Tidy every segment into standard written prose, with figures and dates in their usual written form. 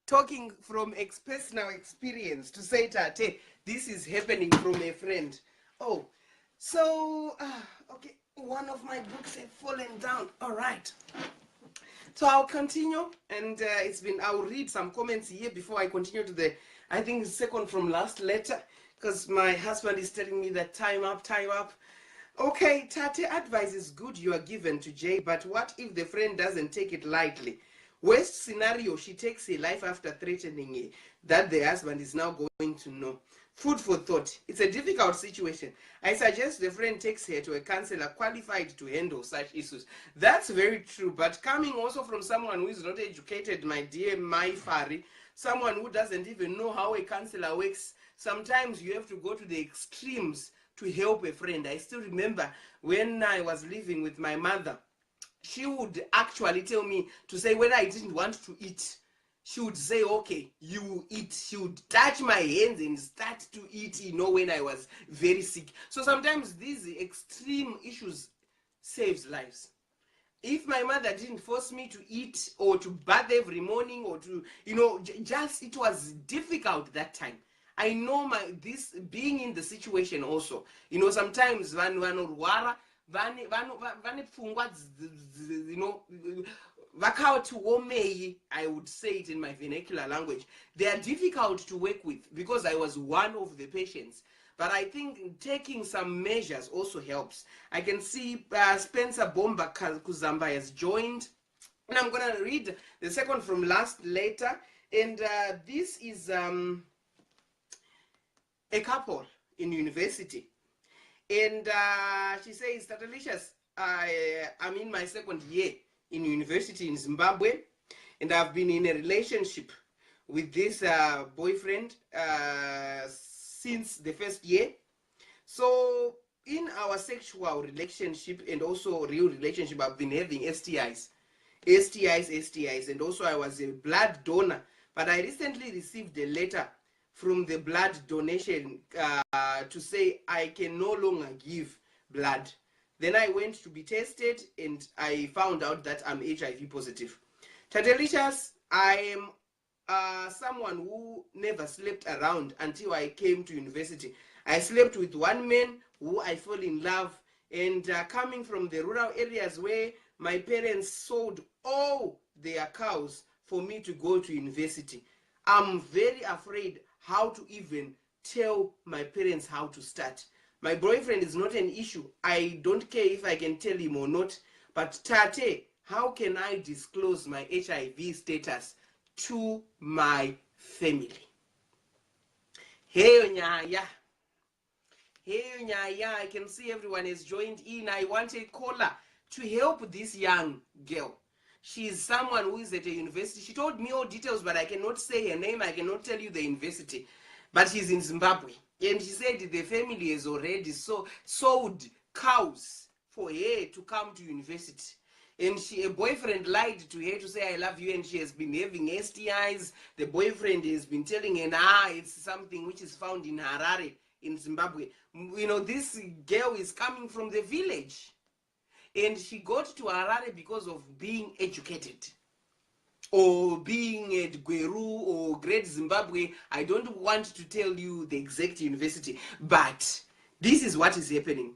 talking from personal experience to say, Tate, this is happening from a friend. Oh, so, okay, one of my books have fallen down. All right. So I'll continue, and I'll read some comments here before I continue to the, I think, second from last letter, because my husband is telling me that time up, time up. Okay, Tate, advice is good you are given to Jay, but what if the friend doesn't take it lightly? Worst scenario, she takes her life after threatening her that the husband is now going to know. Food for thought. It's a difficult situation. I suggest the friend takes her to a counselor qualified to handle such issues. That's very true, but coming also from someone who is not educated, my dear Fari, someone who doesn't even know how a counselor works, sometimes you have to go to the extremes to help a friend. I still remember when I was living with my mother, she would actually tell me to say whether I didn't want to eat. She would say, okay, you eat. She would touch my hands and start to eat, when I was very sick. So sometimes these extreme issues saves lives. If my mother didn't force me to eat or to bath every morning or to, just it was difficult that time. I know this being in the situation also. Sometimes vanorwara vane pfungwa I would say it in my vernacular language. They are difficult to work with because I was one of the patients. But I think taking some measures also helps. I can see Spencer Bomba Kuzamba has joined. And I'm going to read the second from last letter. And this is a couple in university. And she says, Tatelicious, I'm in my second year in university in Zimbabwe, and I've been in a relationship with this boyfriend since the first year. So in our sexual relationship and also real relationship, I've been having STIs, and also I was a blood donor, but I recently received a letter from the blood donation to say I can no longer give blood. Then I went to be tested and I found out that I'm HIV positive. Tatelicious, I am someone who never slept around until I came to university. I slept with one man who I fell in love, and coming from the rural areas where my parents sold all their cows for me to go to university, I'm very afraid how to even tell my parents how to start. My boyfriend is not an issue. I don't care if I can tell him or not. But Tate, how can I disclose my HIV status to my family? Hey, Nyaya. Hey, Nyaya. I can see everyone has joined in. I want a caller to help this young girl. She is someone who is at a university. She told me all details, but I cannot say her name. I cannot tell you the university. But she's in Zimbabwe. And she said the family has already sold cows for her to come to university. And a boyfriend lied to her to say, I love you, and she has been having STIs. The boyfriend has been telling her, it's something which is found in Harare, in Zimbabwe. This girl is coming from the village. And she got to Harare because of being educated. Or being at Gweru or Great Zimbabwe. I don't want to tell you the exact university, but this is what is happening.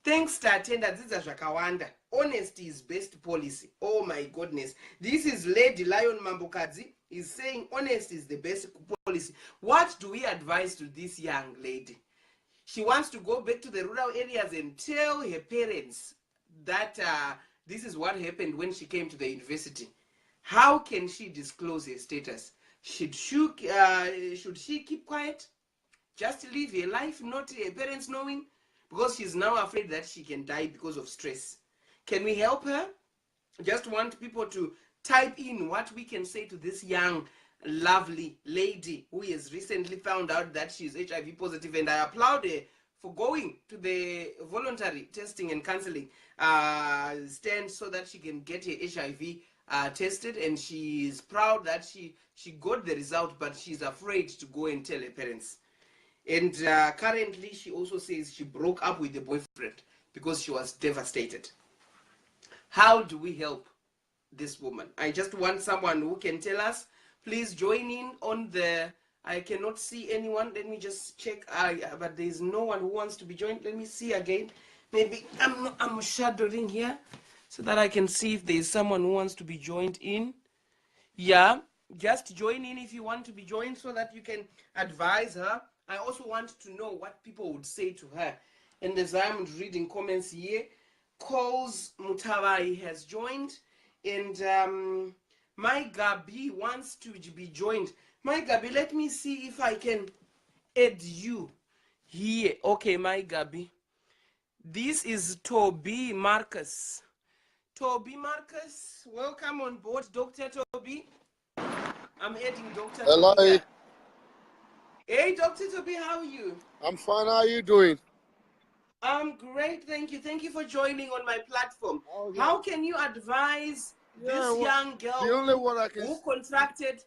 Thanks, Tatenda. This is Zvakawanda. Honesty is best policy. Oh my goodness. This is Lady Lion Mambokadzi is saying honesty is the best policy. What do we advise to this young lady? She wants to go back to the rural areas and tell her parents that this is what happened when she came to the university. How can she disclose her status? Should she keep quiet? Just live her life, not her parents knowing? Because she's now afraid that she can die because of stress. Can we help her? Just want people to type in what we can say to this young, lovely lady who has recently found out that she's HIV positive. And I applaud her for going to the voluntary testing and counseling stand so that she can get her HIV tested, and she is proud that she got the result, but she's afraid to go and tell her parents. And currently she also says she broke up with the boyfriend because she was devastated. How do we help this woman? I just want someone who can tell us Please join in on the, I cannot see anyone. Let me just check. But there's no one who wants to be joined. Let me see again. Maybe I'm shadowing here so that I can see if there's someone who wants to be joined in. Yeah, just join in if you want to be joined so that you can advise her. I also want to know what people would say to her. And as I'm reading comments here, Coles Mutawai has joined, and my Gabi wants to be joined. My Gabi, let me see if I can add you here. Okay, my Gabi. This is Toby Marcus. Toby Marcus, welcome on board, Dr. Toby. I'm adding Dr. Hello. Toby here. Hey, Dr. Toby, how are you? I'm fine. How are you doing? I'm great, thank you. Thank you for joining on my platform. Oh, yeah. How can you advise this young girl who contracted?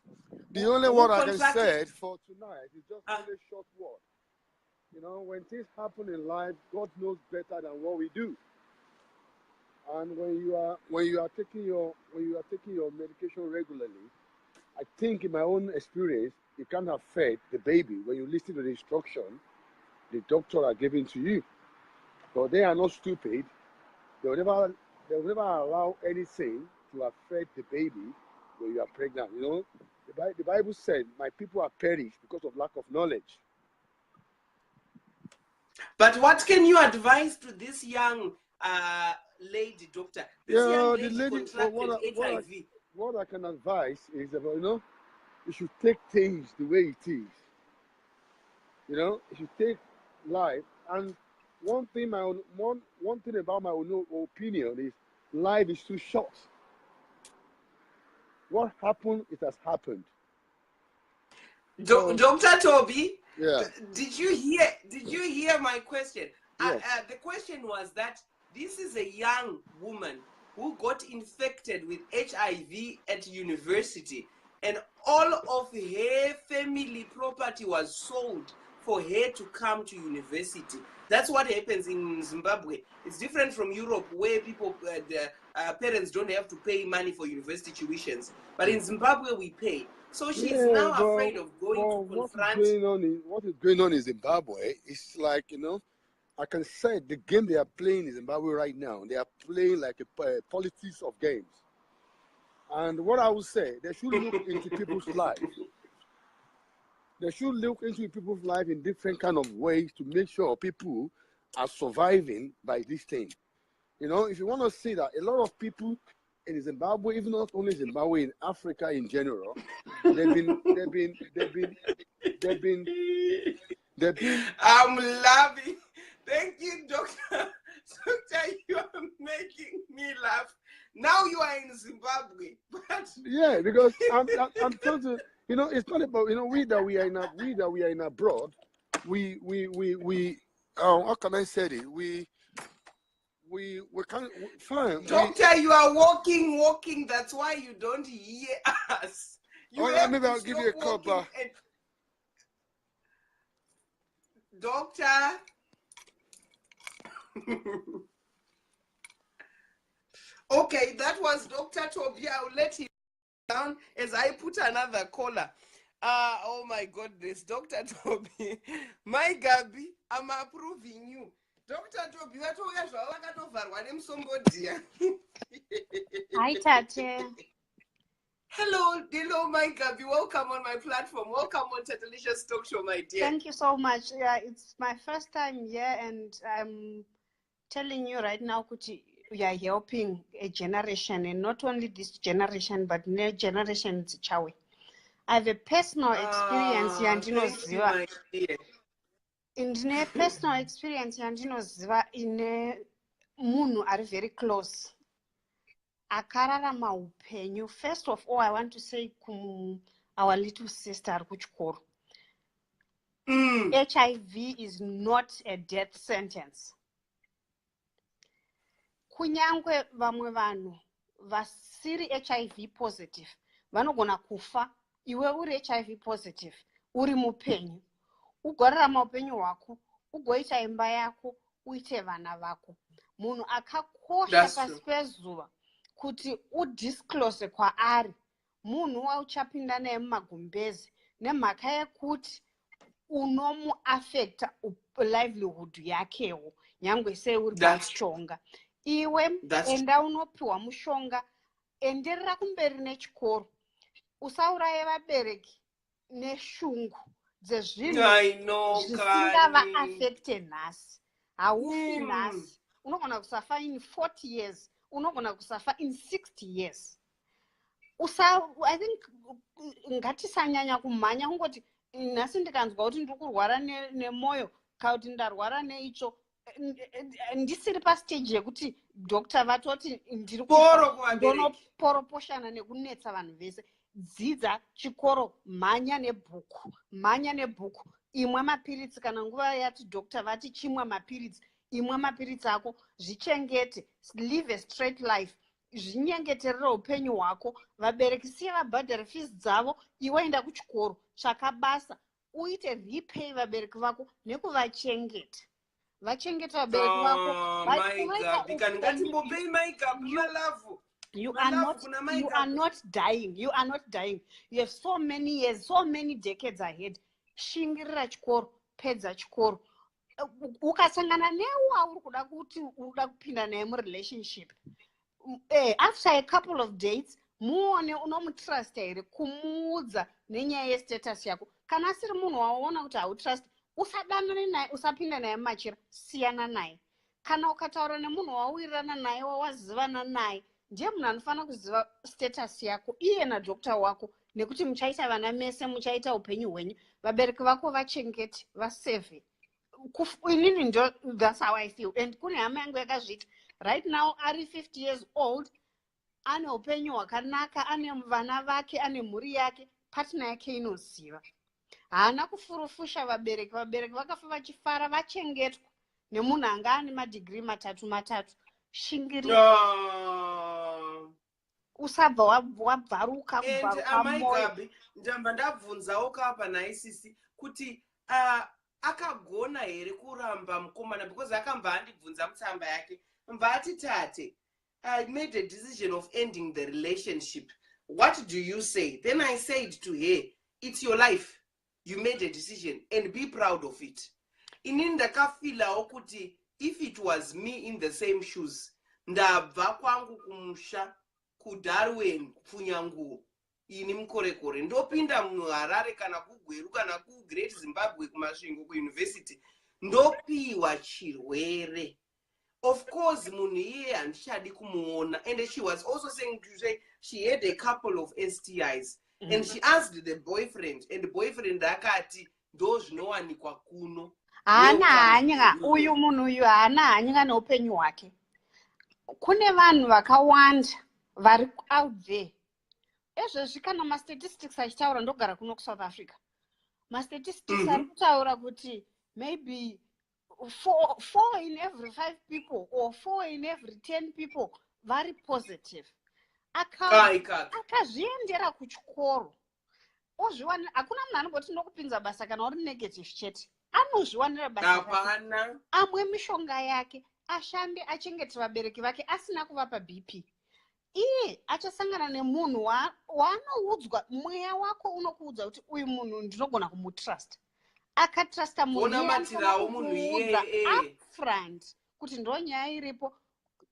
The only word I can say for tonight is just a short word. You know, when things happen in life, God knows better than what we do. And when you are taking your medication regularly, I think in my own experience, it can affect the baby when you listen to the instruction the doctor are giving to you. But they are not stupid. They will never allow anything to affect the baby when you are pregnant. You know, the Bible said, "My people are perished because of lack of knowledge." But what can you advise to this young lady, doctor? This young lady contracted HIV. What I can advise is about, you know, you should take things the way it is. You know, you should take life. And one thing about my own opinion is life is too short. What happened, it has happened. Dr. Toby, yeah. Did you hear my question? Yes. The question was that this is a young woman who got infected with HIV at university, and all of her family property was sold for her to come to university. That's what happens in Zimbabwe. It's different from Europe, where people, parents don't have to pay money for university tuitions. But in Zimbabwe, we pay. So she's now afraid of going to confront. What is going on in Zimbabwe is like, you know, I can say the game they are playing in Zimbabwe right now, they are playing like a politics of games. And what I would say, they should look into people's lives. They should look into people's life in different kind of ways to make sure people are surviving by this thing. You know, if you want to see that a lot of people in Zimbabwe, even not only Zimbabwe, in Africa in general, they've been. I'm laughing. Thank you, Doctor. Doctor, you are making me laugh. Now you are in Zimbabwe, but yeah, because I'm trying to. You know, it's not about, you know, we that we are in abroad. We how can I say it? We can't fine. Doctor, you are walking. That's why you don't hear us. Maybe I'll give you a call back. Doctor. Okay, that was Dr. Toby. I'll let him down as I put another caller. Oh my goodness, Dr. Toby. My Gabi, I'm approving you. Dr. Toby, Hi, Tateh. Hello, my Gabi. Welcome on my platform. Welcome on Tatelicious Talk Show, my dear. Thank you so much. Yeah, it's my first time here, and I'm telling you right now, Kuti, we are helping a generation, and not only this generation, but next generation. I have a personal experience here, and in a personal experience, and in a munhu are very close. Akararama upenyu. First of all, I want to say our little sister kuchikoro. HIV is not a death sentence. Kunyangwe vamwe vanhu vasiri HIV positive vanogona kufa iwe uri HIV positive uri mupenyu ugorarama upenyu hwako ugoita imba yako uite vana vako. Munhu akakosha pasi pezuva kuti udisclose kwaari munhu wauchapinda naye mumagumbezi nemhaka yekuti unomuaffecta livelihood yakewo nyangwe sei uri pachishonga. Iwe enda unopiwa mushonga, enderera kumberi nechikoro, usauraye vabereki neshungu dzezvinhu zvisingava-affecte nhasi. Haufi nhasi, unogona kusafa in 40 years, unogona kusafa in 60 years. I think ngatisanyanya kumhanya kungoti nhasi ndikanzwa kuti ndiri kurwara nemwoyo kana kuti ndarwara neitsvo, ndisiri pastage yekuti doctor vatoti ndiri ndonoporoposhana nekunetsa vanhu vese. Dzidza chikoro, mhanya nebhuku, imwe mapiritsi kana nguva yati doctor vati chimwe mapiritsi, imwe mapiritsi ako, zvichengete, live a straight life, zvinyengeterera upenyu hwako. Vabereki siye vabhadhara fees dzavo, iwe enda kuchikoro, tsvaka basa, uite repay vabereki vako nekuvachengeta. Vachengeta vabereki vako. You are not dying. You are not dying. You have so many years, so many decades ahead. Shingirira chikoro, pedza chikoro. Ukasangana newa uri kuda kuti uda kupinda naye murelationship, after a couple of dates, muone unomutrust here, kumuudza nenyaya yestatus yako. Kana asiri munhu waona kuti hautrust, usadanane naye, usapinda naye mumachira, siyana naye. Kana ukataura nemunhu wauwirirana naye, wawazivana naye, ndiye munhu anofanira kuziva status yako, iye nadokta wako, nekuti muchaita vana mese, muchaita upenyu hwenyu. Vabereki vako vachengete, vaseve. Inini ndo, that's how I feel. And kune hama yangu yakazvita, right now ari 50 years old, ane upenyu hwakanaka, ane vana vake, ane mhuri yake, partner yake inoziva. Haana kufurufusha vabereki. Vabereki vakafa vachifara, vachengetwa nemunhu anga ane madigiri matatu. Shingirira. Usabva wabvaruka moyo. Ndamba ndabvunzawo kapa naye Sisi kuti akagona here kuramba mukomana, because akamba andibvunza mutsamba yake mbati tate, I made a decision of ending the relationship. What do you say? Then I said to her, it's your life. You made a decision and be proud of it. Inini ndakafilawo kuti if it was me in the same shoes, ndabva kwangu kumusha kuDarwin kupfunyanguo ini mukorekore ndopinda muHarare kana kuGweru kana kuGreat Zimbabwe kumasvingo kuuniversity, ndopiwa chirwere. Of course munhu iye handichadi kumuona. And she was also saying to say she had a couple of STIs. And she asked the boyfriend, and the boyfriend akati ndo zvinowanikwa kuno. Haana hanya, uyu munhu uyu haana hanya neupenyu hwake. Kune vanhu vakawanda vari out there. Ezvezvi kana mastatistics achitaura, ndogara kuno kuSouth Africa, mastatistics ari kutaura kuti maybe 4 in every 5 people or 4 in every 10 people vari positive. Akazviendera kuchikoro, ozviwanira. Hakuna munhu anongoti ndokupinza basa kana uri negative chete, anozviwanira basa. Amwe mishonga yake, ashande achengete vabereki vake asina kuvapa BP. Iye achasangana nemunhu waanoudzwa, mweya wako unokuudza kuti uyu munhu ndinogona kumutrust. Akatrusta munhu upfront kuti ndo nyaya iripo.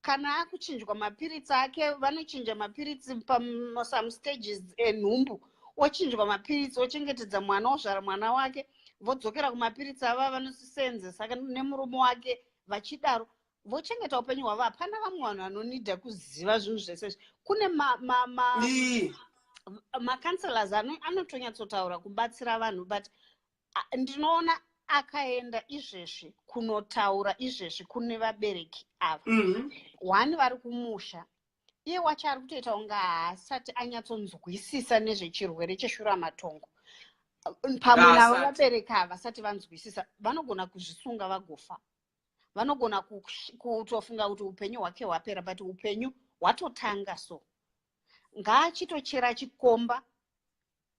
Kana akuchinjwa mapiritsi ake, vanochinja mapiritsi some stages enhumbu, ochinjwa mapiritsi, ochengetedza mwana, ozvara mwana wake, vodzokera kumapiritsi ava vanosenzesa nemurume wake, vachidaro vochengeta upenyu hwavo. Hapana vamwe vanhu vanonidha kuziva zvinhu zvese. Kune macounselors anotonyatsotaura kubatsira vanhu, but ndinoona akaenda izvezvi kunotaura izvezvi kune vabereki ava. Wani vari kumusha, iye wacho ari kutoita unga haasati anyatsonzwisisa nezvechirwere cheshuramatongo. Pamwe navo vabereki ava vasati vanzwisisa, vanogona kuzvisunga vagofa. Vanogona kutofunga kuti upenyu hwake hwapera, but upenyu hwatotanga. So ngaachitochera chikomba,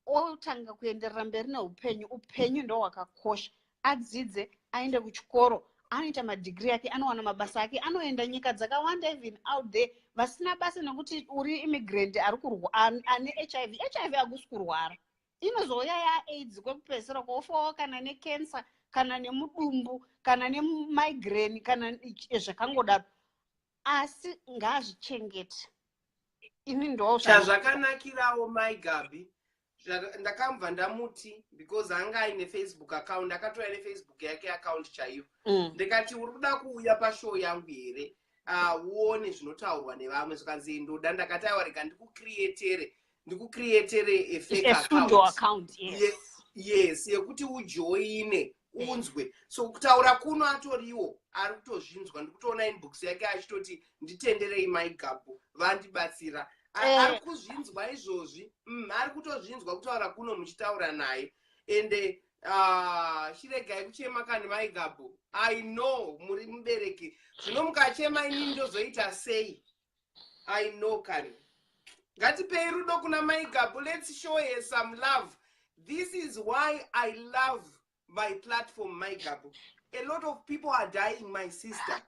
otanga kuenderera mberi neupenyu. Upenyu ndo hwakakosha. Adzidze, aende kuchikoro, anoita madegree yake, anowana mabasa ake, anoenda nyika dzakawanda even out there vasina basa nekuti uri immigrant ari ane HIV. HIV hakusi kurwara, inozouya yaAIDS kwekupedzisira kofawo kana necancer kana nemudumbu kana nemigraine kana zvakangodaro. Asi ngazvichengete. Ini ndo chazvakanakirawo Maigabi, ndakamva ndamuti because anga aine Facebook account, akatoya neFacebook yake account chaiyo. Ndikati uri kuda kuuya pashow yangu here uone zvinotaurwa nevamwe, zvikanzi ndoda. Ndakati aiwa rega ndikucreatere fake account. Yes, yekuti ujoine unzwe. So kutaura kuno atoriwo ari kutozvinzwa, ndikutoona inbox yake achitoti nditenderei Maigabu vandibatsira. Ari kuzvinzwa izvozvi, ari kutozvinzwa kutaura kuno muchitaura naye. Ende chiregai kuchema kani Maigabu, I know muri mubereki, zvino mukachema inini ndozoita sei? I know kani. Ngatipei rudo kuna Maigabu, let's show her some love. This is why I love my platform Maigabu. A lot of people are dying, my sister.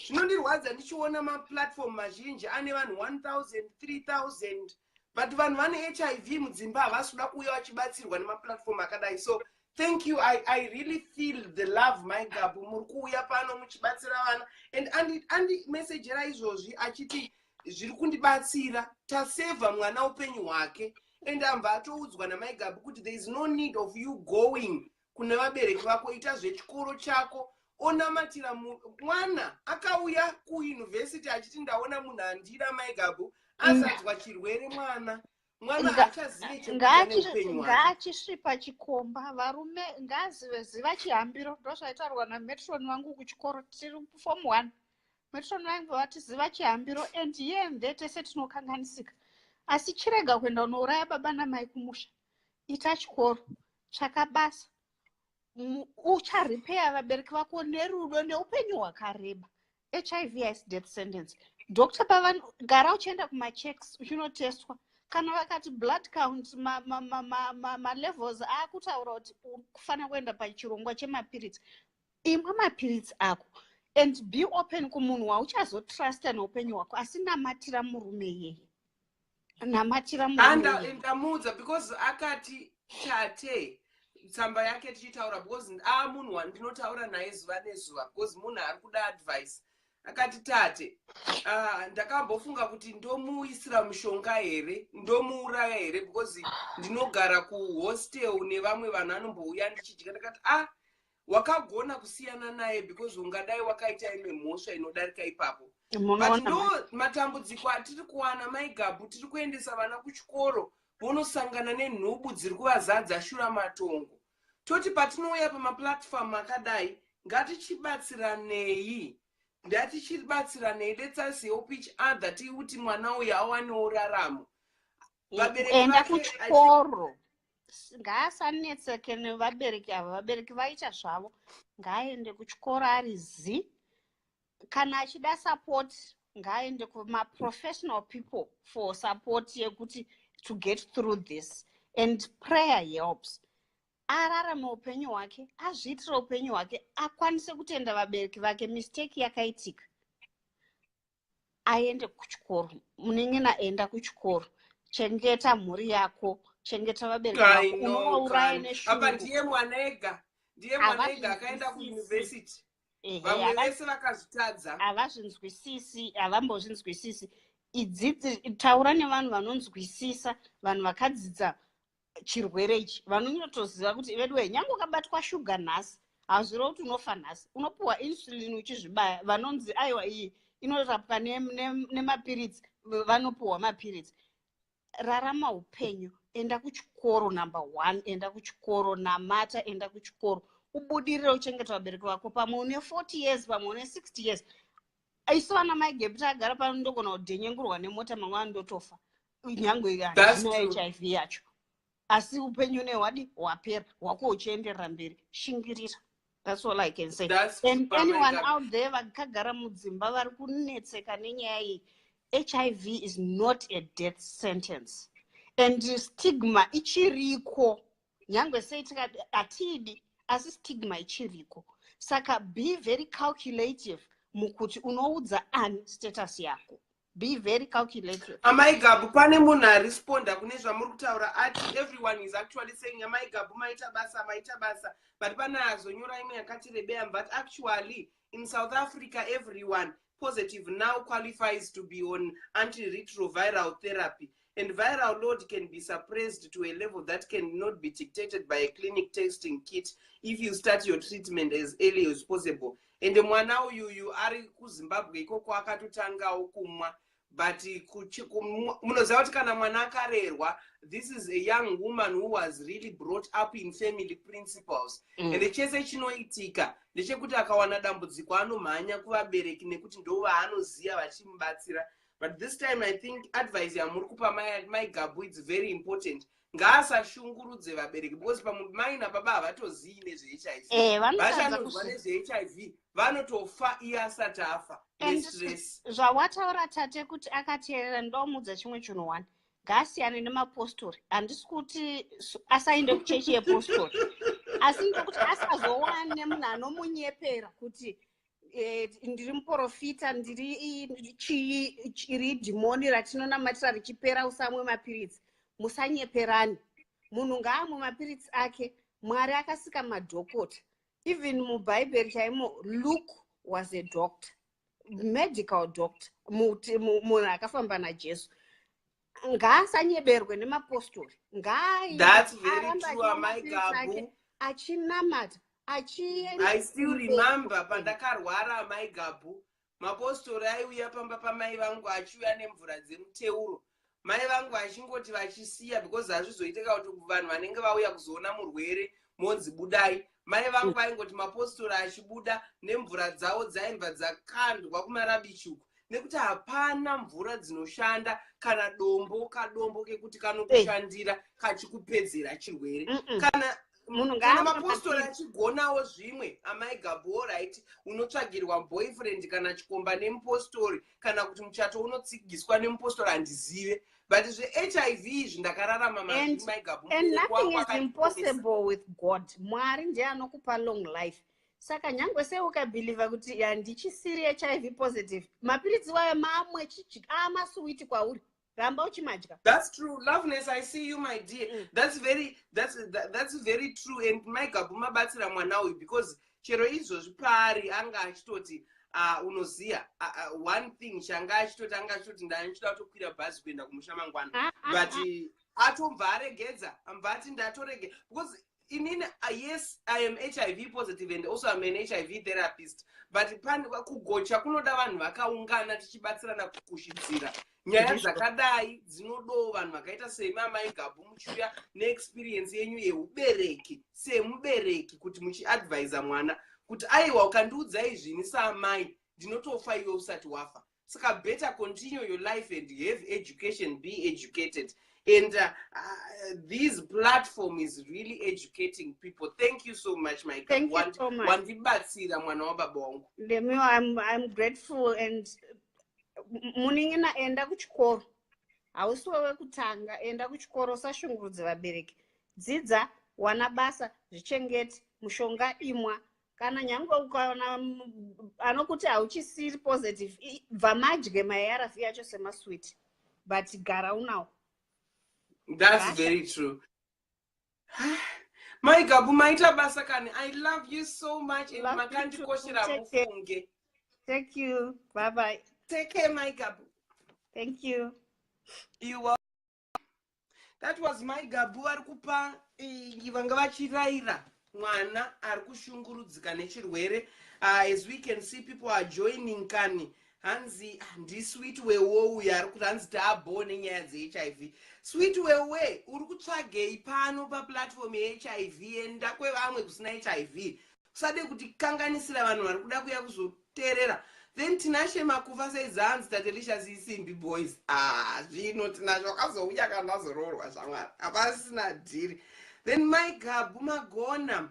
Zvinondirwadza ndichiona maplatform mazhinji ane vanhu 1000 3000 but vanhu vane HIV mudzimba havasi kuda kuuya vachibatsirwa nemaplatform akadai. So thank you, I really feel the love Maigabu, muri kuuya pano muchibatsira vana. And andi messagera izvozvi achiti zviri kundibatsira, taseva mwana upenyu hwake. And ambva atoudzwa naMaigabu kuti there is no need of you going kune vabereki vako, ita zvechikoro chako, onamatira mwana. Akauya kuuniversity achiti ndaona munhu andira Maigabu, azadzwa chirwere mwana achazive chekuita neupenyu hwake. Ngaachisvipa chikomba, varume ngaziva chihambiro. Ndozvaitaurwa nametron wangu kuchikoro, tiri form 1. Metron wangu vati ziva chihambiro, and yemve tese tinokanganisika. Asi chirega kuenda unouraya baba namai kumusha. Ita chikoro, tsvaka basa. Ucharipeya vabereki vako nerudo neupenyu hwakareba. HIV is death sentence. Dr. Pavan, gara uchienda kumachecks uchinotestwa. Kana vakati blood count levels akutaura kuti kufana kuenda pachirongwa chemapiritsi. Imwa mapiritsi ako. And be open kumunhu wauchazotrusta neupenyu hwako. Asi namatira murume yeye. Namatira murume. Ndamuudza because akati Tateh tsamba yake tichitaura because munhu wandinotaura naye zuva nezuva because munhu ari kuda advice. Akati Tateh, ndakambofunga kuti ndomuisira mushonga here, ndomuuraya here because ndinogara kuhostel nevamwe vanhu anombouya ndichidya. Ndakati wakagona kusiyana naye because ungadai wakaita imwe mhosva inodarika ipapo. But ndo matambudziko atiri kuwana Maigabu, tiri kuendesa vana kuchikoro vonosangana nenhubu dziri kuvazadza shura matongo. Toti patinouya pamaplatform akadai ngatichibatsiranei. Let us help each other kuti mwana uyu awanewo raramo. Enda kuchikoro. Ngaasanetseke nevabereki ava. Vabereki vaita zvavo. Ngaaende kuchikoro ari zi. Kana achida support, ngaaende kuma-professional people for support yekuti to get through this. And prayer helps. Ararame upenyu hwake, azviitira upenyu hwake, akwanise kutenda vabereki vake mistake yakaitika. Aende kuchikoro, munenge naenda kuchikoro. Chengeta mhuri yako, chengeta vabereki vako, unovauraya neshungu. Apa ndiye mwana ega akaenda kuuniversity. Vamwe vese vakazvitadza. Havambozvinzwisisi. Taura nevanhu vanonzwisisa, vanhu vakadzidza chirwere ichi. Vanotoziva kuti vedwe nyange ukabatwa shuga nhasi, hazviro kuti unofa nhasi. Unopuwa insulin uchizvibaya. Vanonzi aiwa iyi inorapwa nemapiritsi, vanopuwa mapiritsi. Rarama upenyu, enda kuchikoro number 1, enda kuchikoro, namata, enda kuchikoro. Ubudirire uchengeta vabereki vako, pamwe une 40 years, pamwe une 60 years. Isu vana Maigabu tagara pano ndogona kudhenyengurwa nemota mamwe andotofa. Nyangwe handina HIV yacho. Asi upenyu nehwadi hwapera, hwako uchienderera mberi. Shingirira. That's all I can say. And anyone out there vakagara mudzimba vari kunetseka nenyaya iyi, HIV is not a death sentence. And stigma ichiriko. Nyangwe sei atidi, asi stigma ichiriko. Saka be very calculative mukuti unoudza ani status yako. Be very calculative. Amai Gabu, pane munhu aresponda kune zvamuri kutaura ati everyone is actually saying Amai Gabu maita basa, but pane azonyora imwe yakati rebea, but actually in South Africa everyone positive now qualifies to be on antiretroviral therapy, and viral load can be suppressed to a level that cannot be dictated by a clinic testing kit if you start your treatment as early as possible. And mwana uyu ari kuZimbabwe ikoko akatotangawo kumwa, but munoziva kuti kana mwana akarerwa, this is a young woman who was really brought up in family principles. And chese chinoitika ndechekuti akawana dambudziko anomhanya kuvabereki nekuti ndo vaanoziva vachimubatsira. But this time I think advice yamuri kupa Mai Gabu is very important. Ngaasashungurudze vabereki, because pamai nababa havatozivi nezveHIV. Vachanonzwa nezveHIV vanotofa iye asati afa nestress. Zvawataura tate kuti akateerera ndomudza chimwe chinhu 1. Ngaasiyane nemapostori. Handisi kuti asaende kuchechi yepostori. Asi ndikuti asazowane munhu anomunyepera kuti ndiri muprofita, ndiri chiri dhimoni ratinonamatira richipera usamwe mapiritsi. Musanyeperani. Munhu ngaamwe mapiritsi ake. Mwari akasika madhokota. Even muBhaibheri chaimo, Luke was a doctor, medical doctor. Munhu akafamba naJesu. Ngaasanyeberwe nemapostori. That's very true, Amai Gabu. Achinamata. I still remember pandakarwara Amai Gabu, mapostori aiuya pamba pamai vangu achiuya nemvura dzemuteuro. Mai vangu vachingoti vachisiya, because hazvizoiteka kuti vanhu vanenge vauya kuzoona murwere monzi budai. Mai vangu vaingoti mapostori achibuda nemvura dzavo dzaibva dzakandwa kumarabichuku, nekuti hapana mvura dzinoshanda kana kadombo kekuti kanokushandira kachikupedzera chirwere. Kana mapostori achigonawo zvimwe, Amai Gabu, right, unotsvagirwa boyfriend kana chikomba nemupostori, kana kuti muchato unotsigiswa nemupostori handizive. But HIV zvindakararama Mai Gabu. And nothing is impossible with God. Mwari ndiye anokupa long life. Saka nyangwe sei ukabhiliva kuti handichisiri HIV positive, mapiritsi wayo mamwe amasweet kwauri. Ramba uchimadya. That's true. Loveness, I see you, my dear. That's very true. And Mai Gabu mabatsira mwana uyu, because chero izvozvi paari anga achitoti unoziya one thing changa achitoti ndachitoda kutokwira bhazi kuenda kumusha mangwana, but atobva aregedza ambati ndatorege, because inini yes, I am HIV positive and also I'm an HIV therapist, but kugocha kunoda vanhu vakaungana tichibatsirana kukushidzira nyaya dzakadai. Dzinodawo vanhu vakaita seMai Gabu muchiuya neexperience yenyu yeubereki semubereki, kuti muchiadvisa mwana kuti aiwa ukandiudza izvini saamai ndinotofa iwe usati wafa. Saka better continue your life and have education, be educated. And this platform is really educating people. Thank you so much, Mai Gabu. Thank you so much. Wandibatsira mwana wababa wangu. I'm grateful. And muningina enda kuchikoro. Hausiwe wekutanga, enda kuchikoro, usashungurudze vabereki. Dzidza, wana basa, zvichengete, mushonga imwa. Kana nyangwe ukaona anokuti hauchisiri positive, bva madye maARV acho semasweet, but gara unawo. That's very true. Mai Gabu maita basa kani. I love you so much. And makandikoshera mufunge. Thank you. Bye bye. Take care, Mai Gabu. Thank you. You are. That was Mai Gabu arikupa vanga vachiraira mwana arikushungurudzika nechirwere. As we can see, people are joining kani. Hanzi ndi sweet wewo uyu arikuti hanzi taabho nenyaya dzeHIV. Sweet wewe uri kutsvagei pano paplatform yeHIV, enda kwevamwe kusina HIV. Usade kuti kanganisira vanhu vari kuda kuya kuzoteerera. Then tinashe makufa seizanzi Tatelicious isimbi boys. Zvino tinazvo akazouya kana azororwa shamwari. Hapasina dhiri. Then Mai Gabu magona.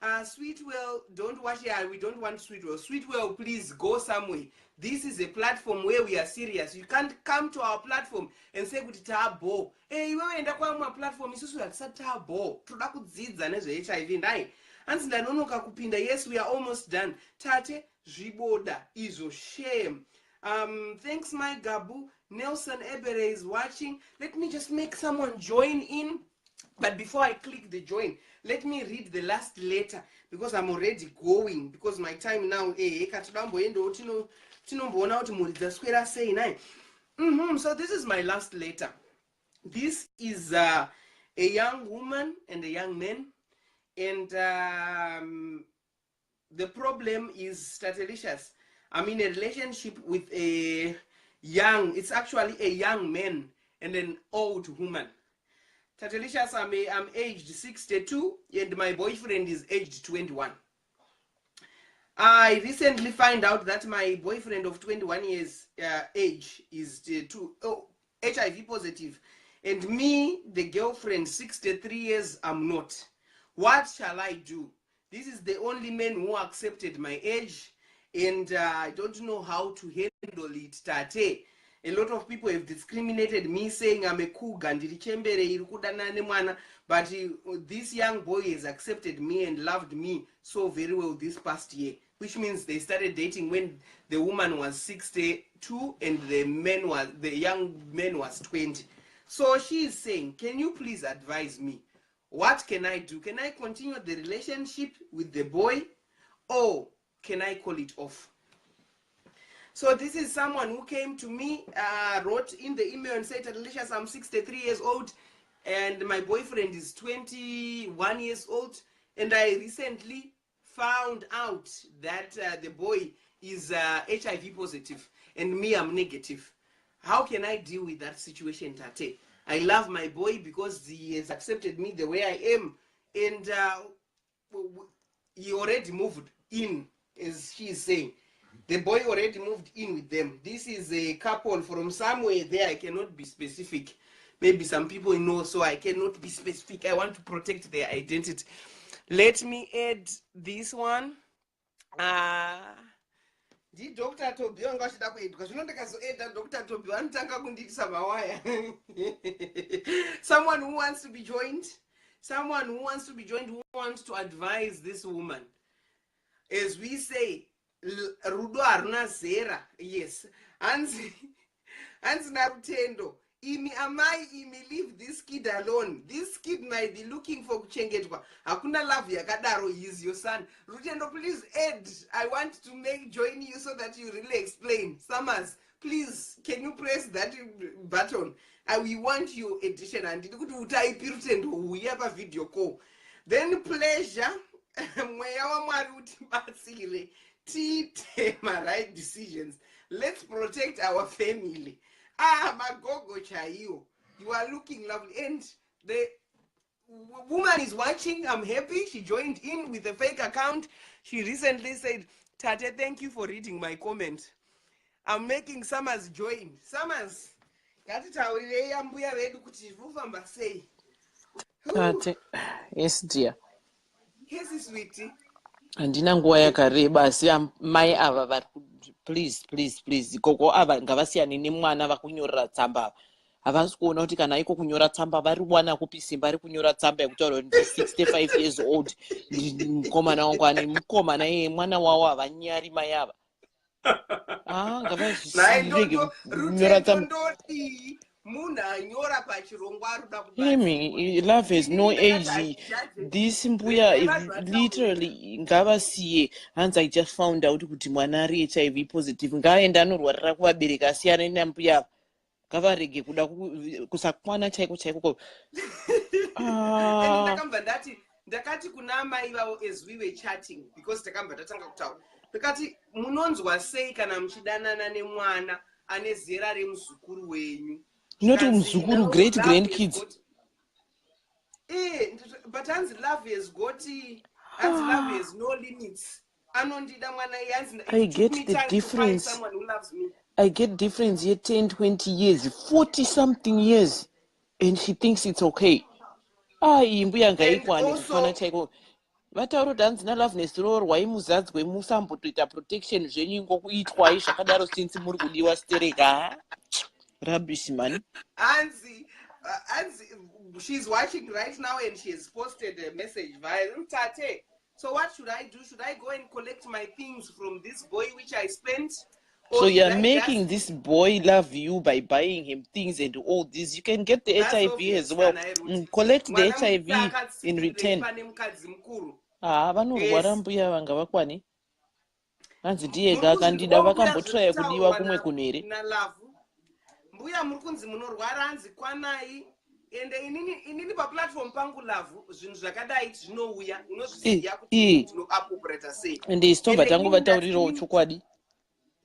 Sweetwell, don't watch here. We don't want Sweetwell. Sweetwell, please go somewhere. This is a platform where we are serious. You can't come to our platform and say kuti tabo. Hey, you enda kwa mwa platform isusu yakisa tabo. Toda kudzidza nezve HIV ndai. Anzi ndanonoka kupinda. Yes, we are almost done. Tate zviboda izo shame. Thanks my Gabu. Nelson Ebere is watching. Let me just make someone join in. But before I click the join, let me read the last letter because I'm already going, because my time now so this is my last letter. This is a young woman and a young man, and the problem is Tatelicious. I'm in a relationship with a young, it's actually a young man and an old woman. Tatelicious, I'm aged 62 and my boyfriend is aged 21. I recently find out that my boyfriend of 21 years age is HIV positive, and me, the girlfriend, 63 years, I'm not. What shall I do? This is the only man who accepted my age, and I don't know how to handle it, Tate. A lot of people have discriminated me, saying I'm a cougar, but this young boy has accepted me and loved me so very well this past year, which means they started dating when the woman was 62 and the young man was 20. So she is saying, can you please advise me? What can I do? Can I continue the relationship with the boy, or can I call it off? So this is someone who came to me, wrote in the email and said, Tatelicious, I'm 63 years old and my boyfriend is 21 years old. And I recently found out that the boy is HIV positive and me, I'm negative. How can I deal with that situation, Tate? I love my boy because he has accepted me the way I am. And he already moved in, as she is saying. The boy already moved in with them. This is a couple from somewhere there. I cannot be specific. Maybe some people know, so I cannot be specific. I want to protect their identity. Let me add this one. Dr. Toby, someone who wants to be joined, who wants to advise this woman. As we say, Rudo aruna zera, yes. Anzi narutendo. Imi leave this kid alone. This kid might be looking for kuchengetwa. Hakuna love yakadaro, he is your son. Rutendo, please add. I want to join you so that you really explain. Summers, please, can you press that button? We want your edition and type Rutendo, we have a video call. Then pleasure. My right decisions. Let's protect our family. Magogo Chayo, you are looking lovely. And the woman is watching. I'm happy she joined in with a fake account. She recently said, Tate, thank you for reading my comment. I'm making Summers join. Summers, Tate, yes dear. Yes, sweetie. Andina nguva yakareba asi mai ava vari please gogo ava ngavasiyane nemwana vakunyorera tsamba havasi kuona kuti kana iko kunyora tsamba vari wana kupi simba ri kunyora tsamba yekutaura kuti 65 years old mukomana wangu ane mukomana iye mwana wawo havanyari mai ava ngavazvirege kunyora tsamba. Love has no age. This mbuya literally ngavasiye. Hands I just found out kuti mwana ari HIV positive. Ngaenda anorwarira kuvabereka asiyana nambuya. Ngavarege kuda kusakwana chaiko. Ndakati kuna mai vavo as we were chatting because takamba tatanga kutaura. Ndakati munonzwa sei kana muchidanana nemwana ane zera remuzukuru wenyu. Not umzukuru, great grandkids. But Hans love has love has no limits. I get the difference. Someone who loves me. I get difference here 10, 20 years, 40 something years, and she thinks it's okay. vataura kuti hanzi naloveness roorwa imuzadzwe musambotoita protection zvenyu ingokuitwai zvakadaro since muri kudiwa stereka rubbish man. Anzi, she's watching right now and she has posted a message via Tate. So what should I do? Should I go and collect my things from this boy which I spent? So you're making this boy love you by buying him things and all this. You can get the HIV as well. Collect the HIV in return. Vanorwara mbuya vanga vakwani. Hanzi ndiye gakandida vakambotraya kudiwa kumwe kuno here. Mbuya murikunzi munorwara hanzi kwanai. Ende inini pa platform pangu lavu zvinhu zvakadai zvinouya unozviziva kuti tinoapoperata sei. Ende isitobva tangu vataurirawo chokwadi.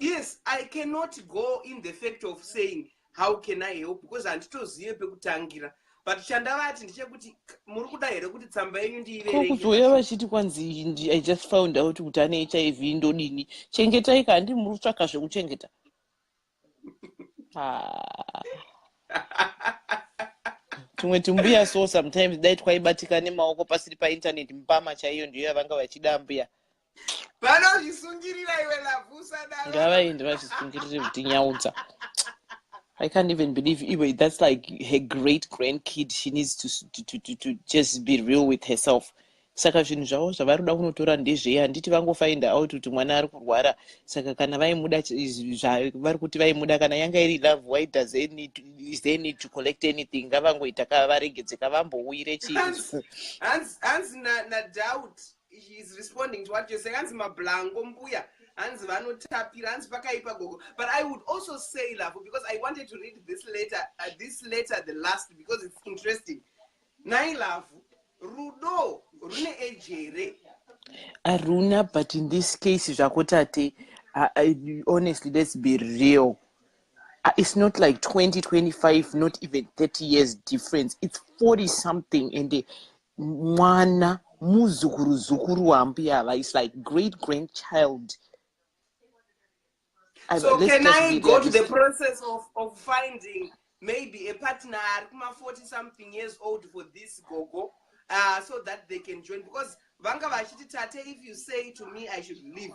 Yes, I cannot go in the fact of saying how can I help because handitozive pekutangira. But chandavati ndechekuti muri kuda here kuti tsamba yenyu ndiiverenge. Kuzoya vachiti kwanzi I just found out kuti ane HIV ndodini. Chengetai kandi muri kutsvaka zvekuchengeta. Tumwe tumbuya so sometimes dai twaibatika nemaoko pasiri painternet mpama chaiyo ndiyo yavanga vachida mbuya. Vanozvisungirira iwe lavusa dava. Ngavaende vachisungirire kuti nyaudza. I can't even believe Iwe, that's like her great grandkid. She needs to just be real with herself. Saka zvinhu zvavo zvavari kuda kunotora ndezvei handiti vangofind out kuti mwana ari kurwara. Saka kana vaimuda vari kuti vaimuda kana yanga iri love, why does they need is there need to collect anything? Ngavangoita kavaregedze kavambouire chinhu. Hanzi na doubt he is responding to what you're saying. Hanzi mablango mbuya. Hanzi vanotapira hanzi pakaipa gogo. But I would also say love because I wanted to read this letter the last because it's interesting. Nai love rudo rune ejere. Aruna, but in this case Jakotate, honestly, let's be real. It's not like 20, 25, not even 30 years difference. It's 40 something and the mwana muzukuru ambiala is like great grandchild. So can I go to the process of finding maybe a partner 40 something years old for this gogo so that they can join? Because Vanga Vashiti Tate, if you say to me I should leave,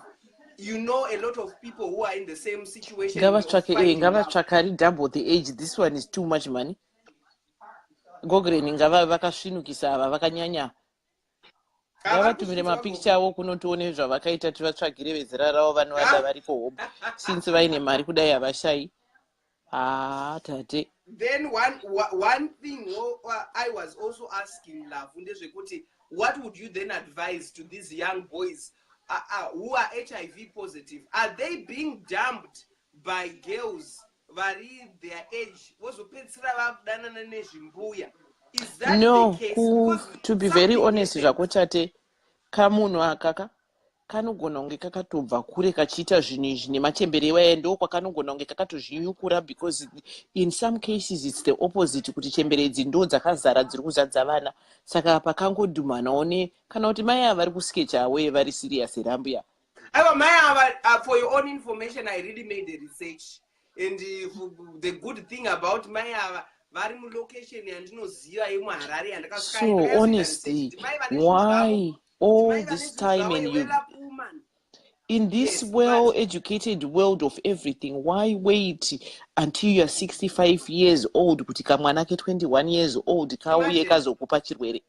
you know a lot of people who are in the same situation. Gava Chakari double the age. This one is too much money. Gogreni ngava vakasvinukisa vakanyanya. Ngavatumire mapicture avo kunotione zvavakaita tivatsvagire vezera ravo vanovada varipo hope since vaine mari kudai havashai. Tate. Then one thing I was also asking love ndezvekuti what would you then advise to these young boys who are HIV positive? Are they being dumped by girls vari their age? Is that no, the case? To be very honest, Jakotate, kamunhu akaka kanogona kunge kakatobva kure kachiita zvinhu izvi nemachemberewa endo kwakanogona kunge kakatozvinyukura because in some cases it's the opposite kuti chemberedzi ndo dzakazara dziri kuzadza vana saka pakangodhumanawo kana kuti mai ava vari kuskecha awe vari serious rambuya. For your own information, I really made the research and the good thing about mai ava vari mulocation yandinoziva yemuharare yandakasvika. So honestly, why all this time and you in this well-educated world of everything, why wait until you're 65 years old kuti kamwana ke 21 years old kauye kazokupa chirwere?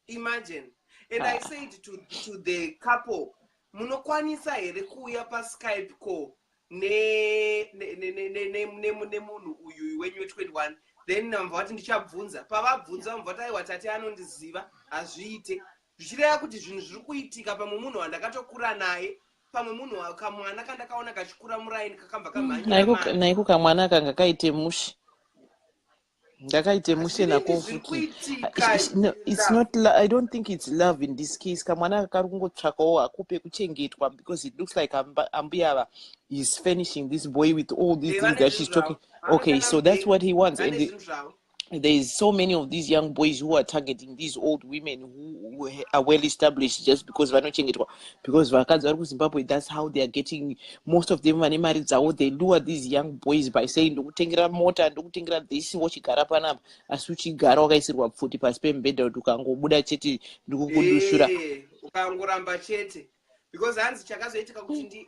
Imagine. And I said to the couple, munokwanisa here kuuya pa Skype call nemunhu uyu wenyu 21. Then mvati ndichabvunza pavabvunza mvati aiwa tate anondiziva azviite zvichireva kuti zvinhu zviri kuitika pamwe munhu wandakatokura naye pamwe munhu kamwana kandakaona kachikura muraini kakabva kamhanya naiko kamwana kanga kaite mushi ndakaite mushi nako futi. No, it's not I don't think it's love in this case. Kamwana kari kungotsvakawo akupe kuchengetwa because it looks like ambuyava is finishing this boy with all these things that she's talking. Okay, so that's what he wants. And there is so many of these young boys who are targeting these old women who are well established just because vanochengetwa, because vakadzi vari kuZimbabwe, that's how they are getting most of them. Vane mari dzavo, they lure these young boys by saying ndokutengera mota ndokutengera this wochigara panapa asi uchigara wakaisirwa pfuti pasi pemubhedha kuti ukangobuda chete ndikukudushura pangoramba chete because hanzi chakazoitika kuti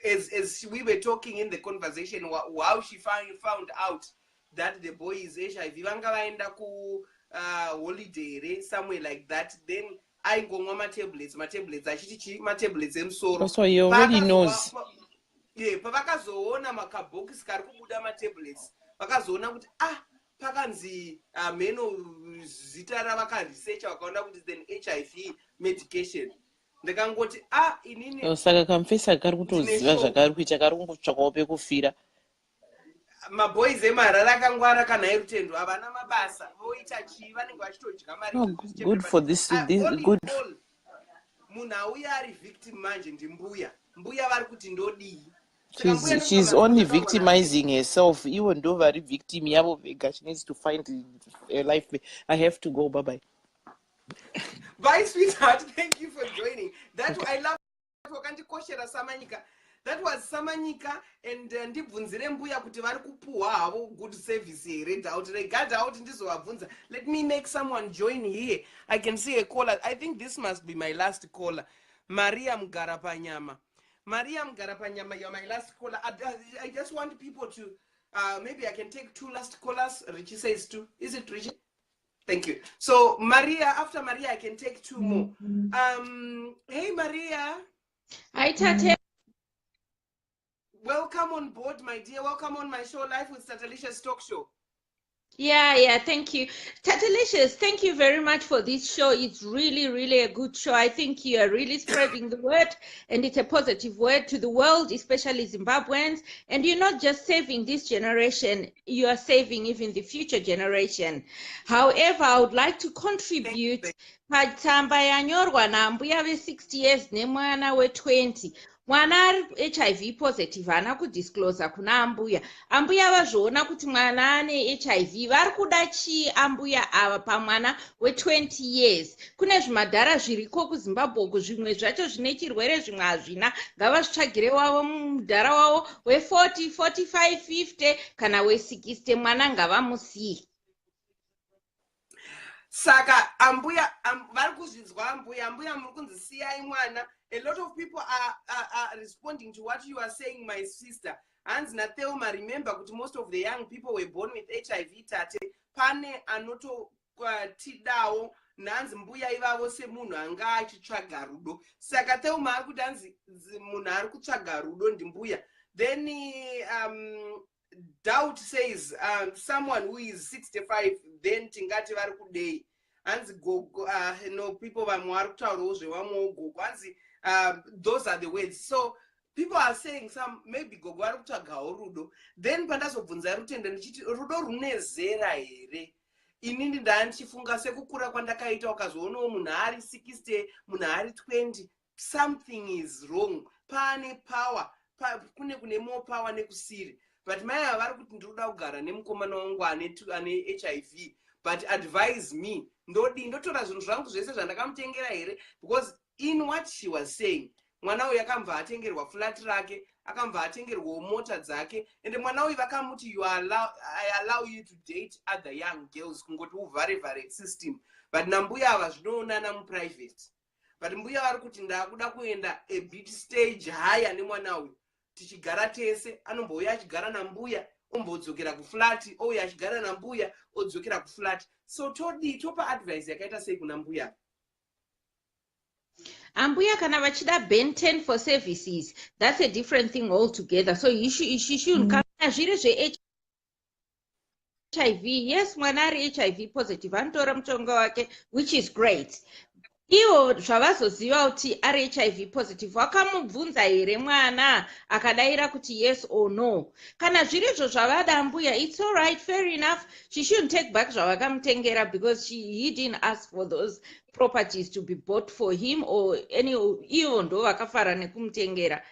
as we were talking in the conversation how she found out that the boy is HIV vanga vaenda ku holiday somewhere like that, then aingomwa matablets achiti chi matablets emusoro. So he already knows. Pavakazoona makabhokisi kari kubuda matablets vakazoona kuti pakanzi mheno zita ravakaresearcha vakaona kuti then HIV medication. Ndakangoti inini saka kamfesa kari kutoziva zvakari kuita kari kungotsvakawo pekufira. Maboys emarara akangwara kana erutendo havana mabasa voita chii vanenge vachitodya mari. Good for this good. Munhu auya ari victim manje ndimbuya vari kuti ndodii. She's only victimizing herself. Even ndo vari victim yavo vega. She needs to find a life. I have to go. Bye. Bye, sweetheart. Thank you for joining. I love wakandikoshera Samanyika. That was Samanyika and ndibvunzire mbuya kuti vari kupuwa havo good service here. Regard out ndizovabvunza. Let me make someone join here. I can see a caller. I think this must be my last caller. Maria Mgarapanyama. You're my last caller. I just want people to, maybe I can take 2 last callers. Richie says 2. Is it Richie? Thank you. So Maria, after Maria, I can take 2 more. Hey Maria. Hi Tateh. Welcome on board, my dear. Welcome on my show, Life with Tatelicious Talk Show. Yeah, thank you. Tatelicious, thank you very much for this show. It's really a good show. I think you are really spreading the word, and it's a positive word to the world, especially Zimbabweans. And you're not just saving this generation, you are saving even the future generation. However, I would like to contribute. Patsamba yanyorwa nambuya ve 60 years nemwana we 20. Mwana ari HIV positive ana kudisclosa kuna ambuya. Ambuya vazvoona kuti mwana ane HIV vari kuda chii ambuya ava pamwana we 20 years. Kune zvimadhara zviriko kuZimbabwe uku, zvimwe zvacho zvine chirwere zvimwe hazvina. Ngavazvitsvagire wavo mudhara wavo we 40, 45, 50 kana we 60 mwana ngavamusiye. Saka ambuya vari kuzvinzwa ambuya muri kunzisiyai mwana. A lot of people are responding to what you are saying, my sister. Hanzi naTheuma, remember kuti most of the young people were born with HIV tate. Pane anoto tidawo nanzi mbuya ivavo semunhu anga achitsvaga rudo. Saka Theuma ari kuti hanzi munhu ari kutsvaga rudo ndimbuya. Then Doubt says someone who is 65 then tingati vari kudei. Hanzi gogo no people vamwe vari kutaurawo zvevamwewo gogo. Hanzi those are the words. So people are saying some maybe gogo vari kutsvagawo rudo. Then pandazobvunza rutende ndichiti rudo rune zera here. Inini ndandichifunga sekukura kwandakaita ukazoonawo munhu ari 60 munhu ari 20 something is wrong. Pane power kune more power nekusiri. But maya vari kuti ndinoda kugara nemukomana wangu ane HIV, but advise me ndotora zvinhu zvangu zvese zvandakamutengera here, because in what she was saying mwana uyu akamva atengerwa flat rake, akamva atengerwa mota dzake, ende mwana uyu vakamuti I allow you to date other young girls kungoti uvhare system, but nambuya ava zvinoonana muprivate. But mbuya vari kuti ndakuda kuenda a bit stage higher nemwana uyu, tichigara tese, anombouya achigara nambuya ombodzokera kuflati, ouya achigara nambuya odzokera kuflati. So topa advice yakaita sei kuna mbuya? Ambuya kana vachida Ben 10 for services, that's a different thing altogether. So you shouldn't come zviri zve HIV. Yes, mwana ari HIV positive anotora mutongo wake, which is great. Ivo zvavazoziva kuti ari HIV positive vakamubvunza here mwana akadaira kuti yes or no. Kana zvirizvo zvavada mbuya, it's all right, fair enough. She shouldn't take back zvavakamutengera because he didn't ask for those properties to be bought for him or any ivo ndo vakafara nekumutengera.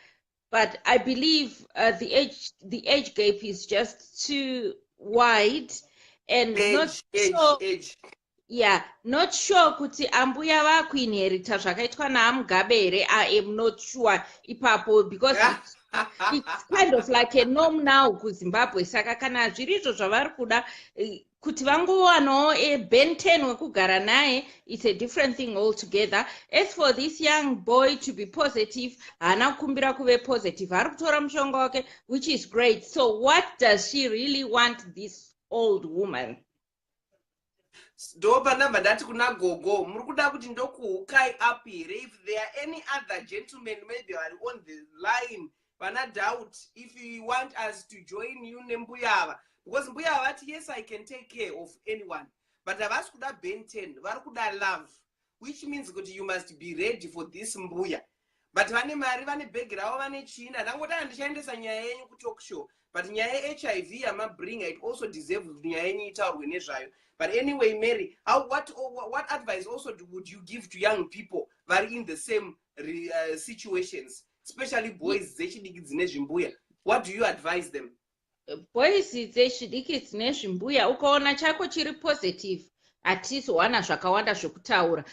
But I believe the age gap is just too wide and age. Yeah, not sure kuti ambuya vakuinherita zvakaitwa naMugabe here. I am not sure ipapo because it's kind of like a norm now kuZimbabwe. Saka kana zvirizvo zvavari kuda kuti vangowanawo Ben 10 wekugara naye, it's a different thing altogether. As for this young boy to be positive, haana kukumbira kuve positive, ari kutora mushonga wake, which is great. So what does she really want, this old woman? ndo panamba ndati kuna gogo muri kuda kuti ndokuhukai up here. If there are any other gentlemen maybe are on the line, vana doubt if you want us to join you nembuya ava, because mbuya ava vati yes I can take care of anyone, but havasi kuda Ben 10, vari kuda love, which means kuti you must be ready for this mbuya. But vane mari, vane bhegi ravo, vane china. Ndangoti handishaendesa nyaya yenyu kutalk show, but nyaya HIV yamabringa, it also deserves kuti nyaya yenyu itaurwe nezvayo. But anyway, Mary, what advice also would you give to young people that are in the same situations, especially boys? What do you advise them? Boys, dzechidiki dzine zvimbuya, ukaona chako chiri positive, hatizowana zvakawanda zvokutaura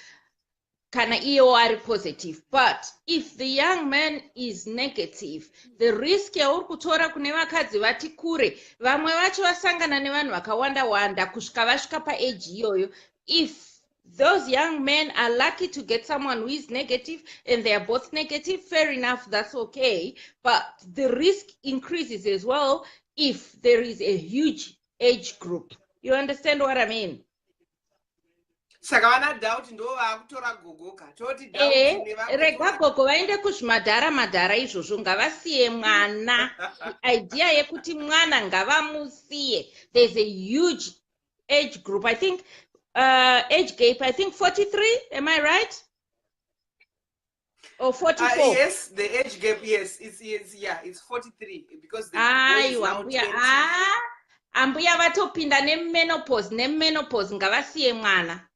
kana iyewo ari positive. But if the young man is negative, the risk yauri kutora kune vakadzi vati kure, vamwe vacho vasangana nevanhu vakawanda kusvika vasvika paage iyoyo. If those young men are lucky to get someone who is negative and they are both negative, fair enough, that's okay. But the risk increases as well if there is a huge age group. You understand what I mean? Saka vana doubt ndo vakutora gogoka toti rega gogo vaende kuzvimadhara izvozvo, ngavasiye mwana. Idea yekuti mwana ngavamusiye. There's a huge age group, I think age gap, I think 43, am I right? Or 44? Yes, the age gap, yes, it's 43 because the boy is now 20. Ambuya vatopinda nemenopause, ngavasiye mwana.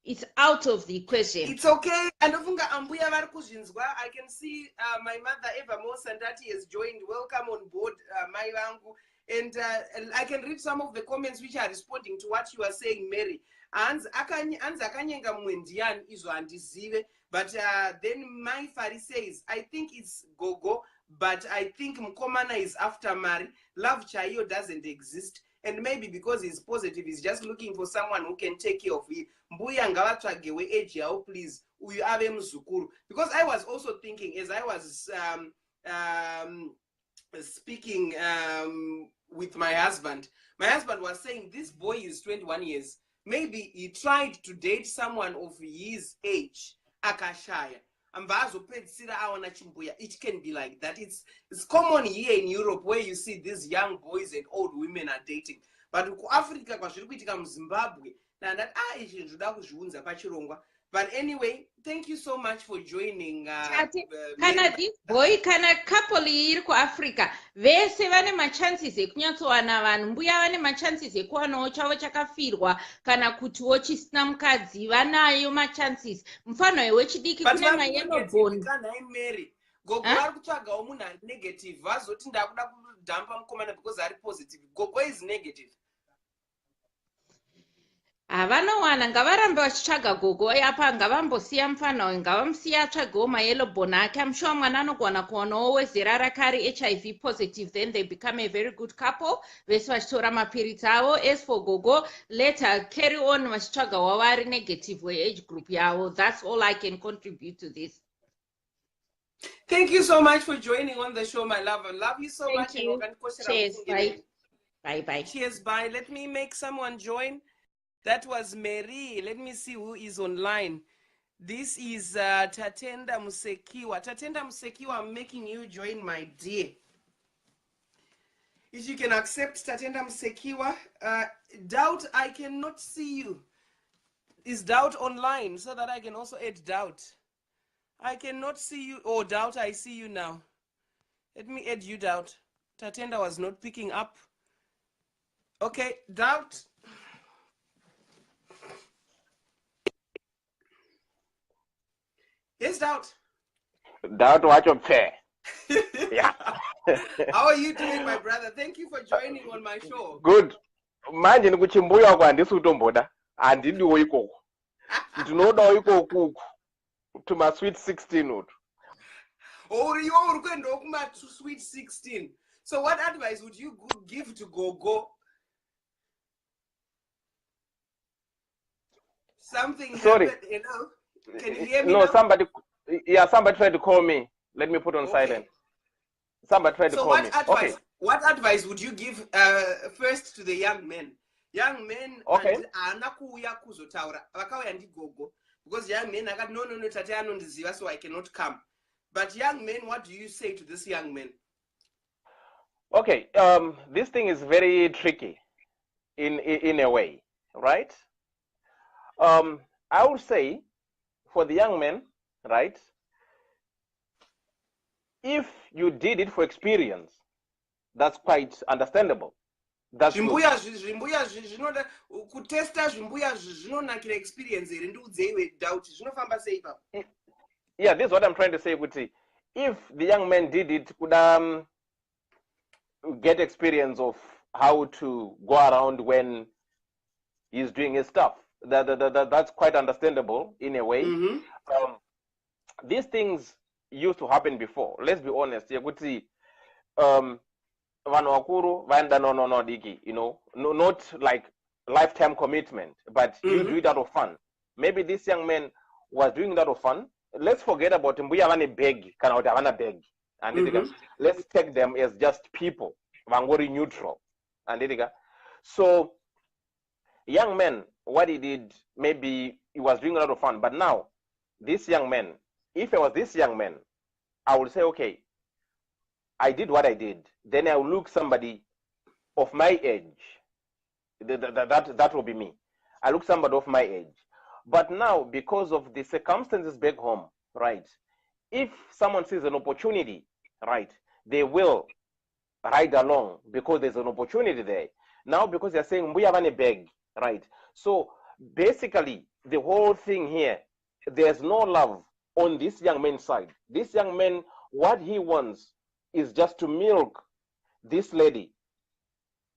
It's out of the equation. It's okay. Andofunga ambuya vari kuzvinzwa. I can see my mother Eva Sandati has joined. Welcome on board, mai vangu. And I can read some of the comments which are responding to what you are saying, Mary. Anzi akanyenga mwendiani izo handizive. But then my Fari says, I think it's Gogo, but I think Mkomana is after Mari. Love Chayo doesn't exist. And maybe because he's positive, he's just looking for someone who can take care of it. Mbuya ngavatsvagewe age yao, please. Uyu ave muzukuru. Because I was also thinking, as I was speaking with my husband was saying, this boy is 21 years. Maybe he tried to date someone of his age. Akashaya. It can be like that. It's common here in Europe where you see these young boys and old women are dating. But in Africa, Zimbabwe, but anyway, thank you so much for joining. Kana this boy, kana couple iri kuAfrica, vese vane machances ekunyatsowana vanhu. Mbuya vane machances ekuwanawo chavo chakafirwa kana kutiwo chisina mukadzi, vanayo machances. Mufano wechidiki kune mayellow bone. Mary, Gogo vari kutsvagawo munhu ari negative. Vazoti ndakuda kudhampa mukomana because ari positive. Gogo is negative. Havanowana, ngavarambe vachitsvaga gogo apa, ngavambosiya mufana, ngavamusiya atsvagewo mayellow bone ake. I'm sure mwana anogona kuonawo wezera rakari HIV positive, then they become a very good couple. Vese vachitora mapiritsi avo. As for gogo, let her carry on vachitsvaga wavari negative weage group yavo. That's all I can contribute to this. Thank you so much for joining on the show, my love. I love you so much. Thank you. Cheers. Bye. Bye. Cheers. Bye. Let me make someone join. That was Mary. Let me see who is online. This is Tatenda Musekiwa. Tatenda Musekiwa, I'm making you join, my dear. If you can accept Tatenda Musekiwa. Doubt, I cannot see you. Is Doubt online so that I can also add Doubt? I cannot see you. Oh, Doubt, I see you now. Let me add you, Doubt. Tatenda was not picking up. Okay, Doubt. Yes, Doubt. Doubt what you pay. Yeah. How are you doing, my brother? Thank you for joining on my show. Good. Manje nikuchimbuya kwa ndisi utomboda. Andidiwo ikoko. Ndinodawo ikoko to my sweet 16 utu. Or you are going to sweet 16. So what advice would you give to Gogo? Something Sorry. happened, you know. Can you hear me No, now? somebody tried to call me. Let me put on silent. Somebody tried to call me. Okay. What advice would you give first to the young men? Young men Okay. because young men are no Tatiana, so I cannot come. But young men, what do you say to this young man? Okay, this thing is very tricky in a way, right? I would say for the young men, right? If you did it for experience, that's quite understandable. That's good. Yeah, this is what I'm trying to say. If the young man did it, could get experience of how to go around when he's doing his stuff. That's quite understandable in a way. These things used to happen before. Let's be honest. Diki, you know, not like lifetime commitment, but you do it out of fun. Maybe this young man was doing that of fun. Let's forget about him. We have a beg, beg. And let's take them as just people. Very neutral. And so young man, what he did, maybe he was doing a lot of fun. But now, this young man, if I was this young man, I would say, okay, I did what I did. Then I will look somebody of my age. That will be me. I look somebody of my age. But now, because of the circumstances back home, right? If someone sees an opportunity, right, they will ride along because there's an opportunity there. Now, because they're saying we have a bag, right? So basically, the whole thing here, there's no love on this young man's side. This young man, what he wants is just to milk this lady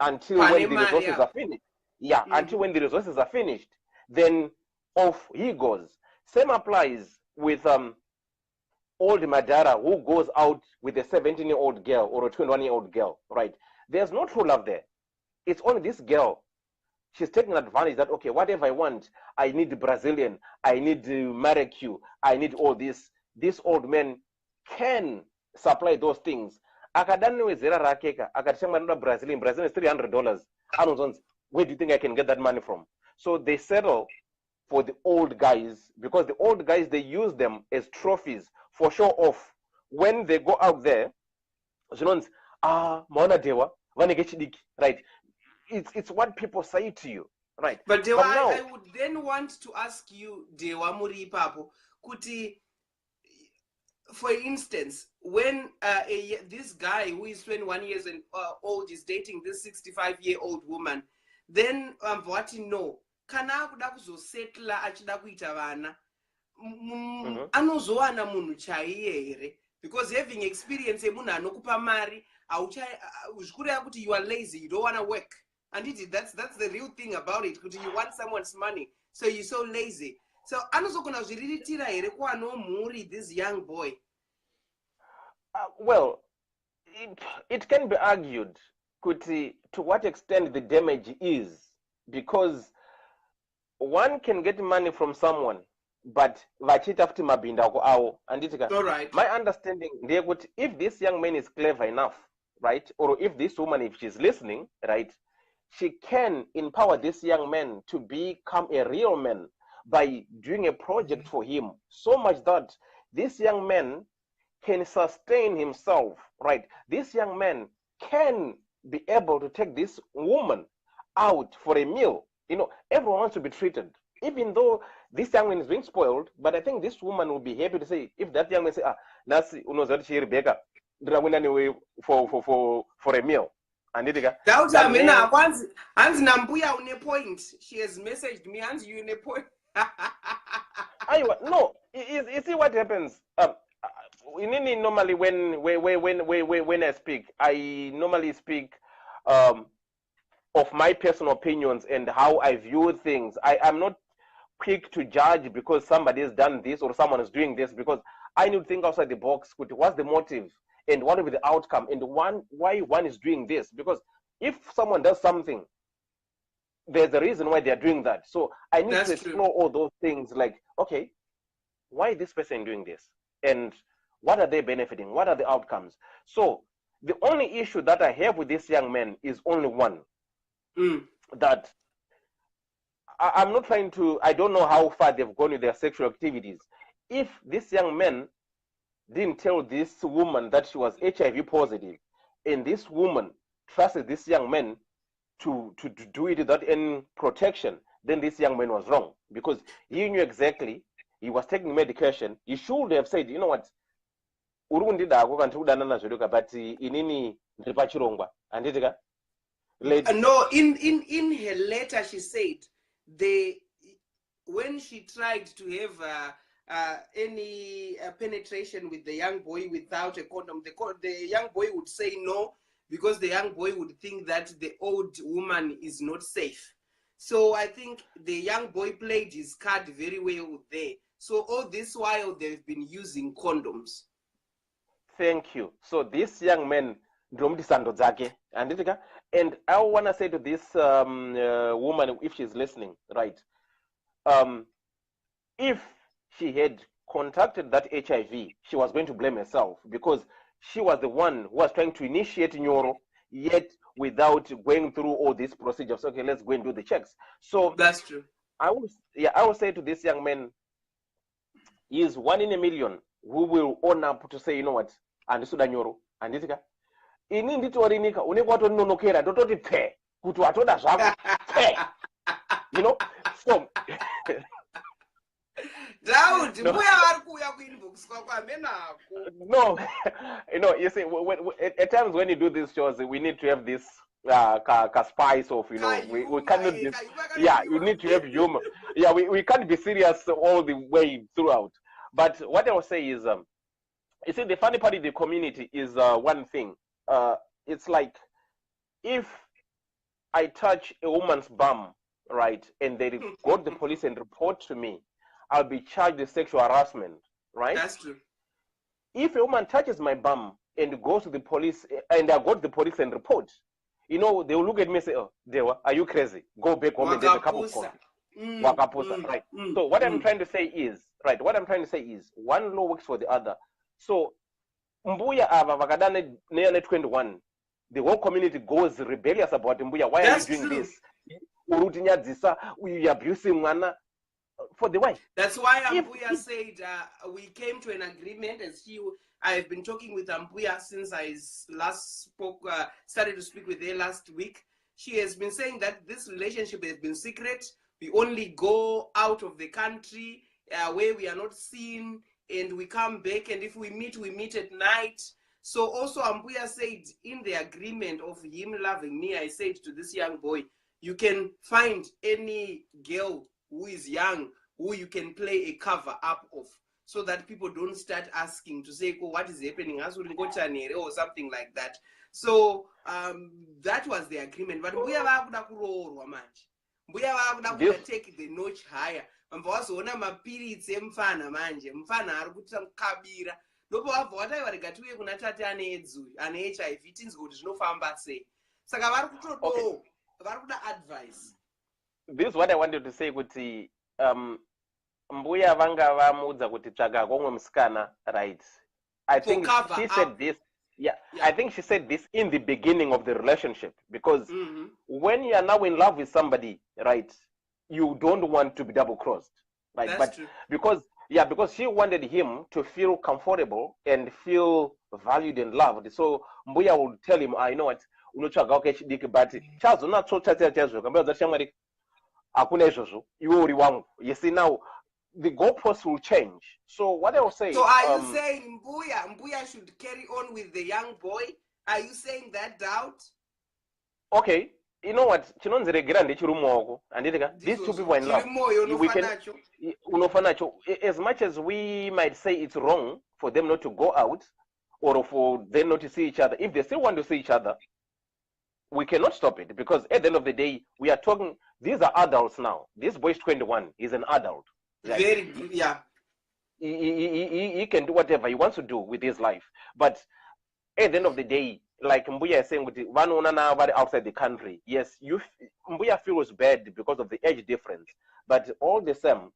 until when the resources are finished. Yeah, until when the resources are finished, then off he goes. Same applies with old Madara who goes out with a 17-year-old girl or a 21-year-old girl, right? There's no true love there. It's only this girl. She's taking advantage that, okay, whatever I want, I need the Brazilian, I need the Maracue, I need all this. This old man can supply those things. Brazilian is $300. Where do you think I can get that money from? So they settle for the old guys because the old guys, they use them as trophies for show off. When they go out there, right? It's what people say to you, right? But Dewa, I would then want to ask you, Dewa Muri Papo, Kuti, for instance, when this guy who is 21 years old is dating this 65-year-old woman, then what you know, kana kuda kuzosetla achida kuita vana anozowana munhu chaiye here, because having experience yemunhu anokupa mari zvikureva kuti you are lazy, you don't want to work. And that's the real thing about it, because you want someone's money, so you're so lazy. So anozogona kuzviriritira here kuvanomhuri this young boy? Well, it can be argued kuti to what extent the damage is, because one can get money from someone, but vachita futi mabinda awo. All right. My understanding, if this young man is clever enough, right, or if this woman, if she's listening, right, she can empower this young man to become a real man by doing a project for him, so much that this young man can sustain himself, right? This young man can be able to take this woman out for a meal. You know, everyone wants to be treated, even though this young man is being spoiled. But I think this woman will be happy to say, if that young man say, Nasi, Rebecca, for a meal. And Hans Nambuya on a point. She has messaged me, Hans, you in a point. No, you see what happens. Normally when I speak, I normally speak of my personal opinions and how I view things. I'm not quick to judge because somebody has done this or someone is doing this, because I need to think outside the box. What's the motive and what will be the outcome, and why one is doing this? Because if someone does something there's a reason why they're doing that. So I need That's to explore all those things, like, okay, why is this person doing this? And what are they benefiting? What are the outcomes? So the only issue that I have with this young man is only one. That I'm not trying to, I don't know how far they've gone with their sexual activities. If this young man didn't tell this woman that she was HIV positive, and this woman trusted this young man to do it without any protection, then this young man was wrong, because he knew exactly, he was taking medication. He should have said, you know what, but inini ndipachirongwa anditika. No, in her letter she said when she tried to have any penetration with the young boy without a condom, the young boy would say no, because the young boy would think that the old woman is not safe. So I think the young boy played his card very well there. So all this while they've been using condoms. Thank you. So this young man, and I want to say to this woman, if she's listening, right? If she had contacted that HIV, she was going to blame herself, because she was the one who was trying to initiate Nyoro, yet without going through all these procedures. Okay, let's go and do the checks. So that's true. I will say to this young man, he is 1 in a million who will own up to say, you know what, and this Nyoro, and this guy. Ini nditorinika unekwato nonokera tototi pe kuti watoda zvako pe, you know. So no, you see, at times when you do these shows, we need to have this spice of, we cannot be, you need to have humor. We can't be serious all the way throughout. But what I will say is, you see, the funny part of the community is one thing. It's like, if I touch a woman's bum, right, and they go to the police and report to me, I'll be charged with sexual harassment, right? That's true. If a woman touches my bum and goes to the police, and I go to the police and report, they will look at me and say, oh, Dewa, are you crazy? Go back home and get a cup of coffee. Right. So what I'm trying to say is, one law works for the other. So Mbuya ava vakadane near 21, the whole community goes rebellious about Mbuya. Why are you doing this? We abusing Mwana. For the why? That's why Ambuya said we came to an agreement. I have been talking with Ambuya since I started to speak with her last week. She has been saying that this relationship has been secret. We only go out of the country where we are not seen, and we come back, and if we meet at night. So also Ambuya said, in the agreement of him loving me, I said to this young boy, you can find any girl who is young, who you can play a cover up of, so that people don't start asking to say, oh, what is happening, or something like that. So that was the agreement. But we have to take the notch higher. Mvazoona mapiritsi emfana manje, mfana ari kuita mukabira. Ndopo wabva wataiwa tiuye kuna tate ane HIV, tinzwe kuti zvinofamba sei. Saka vari kutodo, vari kuda advice. This is what I wanted to say, kuti Mbuya vanga vamuudza kuti tsvaga komwe musikana, right? I think she said this. I think she said this in the beginning of the relationship, because when you are now in love with somebody, right, you don't want to be double-crossed, right? That's true. Because she wanted him to feel comfortable and feel valued and loved. So Mbuya would tell him, I know what, unotsvaga okay chidiki, but chazona tsotsa chazvo kamba zashamwari akuna izvozvo iwe uri wangu. You see, now the goalposts will change. So what I will say. So are you saying Mbuya should carry on with the young boy? Are you saying that, Doubt? Okay. You know what? These two people are in love. We can, as much as we might say it's wrong for them not to go out or for them not to see each other, if they still want to see each other, we cannot stop it, because at the end of the day, we are talking, these are adults now. This boy is 21. He's an adult. Right? Very good, yeah. He can do whatever he wants to do with his life. But at the end of the day, like Mbuya is saying, one outside the country, yes, Mbuya feels bad because of the age difference, but all the same,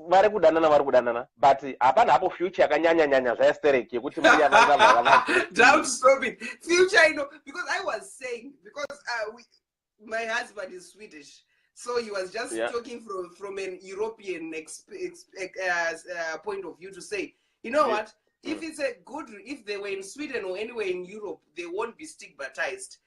vari kudanana but hapana hapo future yakanyanya zvaesteric yekuti Mbuya don't stop it. Future, because I was saying, because my husband is Swedish, so he was just talking from an European point of view to say, what, if it's if they were in Sweden or anywhere in Europe, they won't be stigmatized.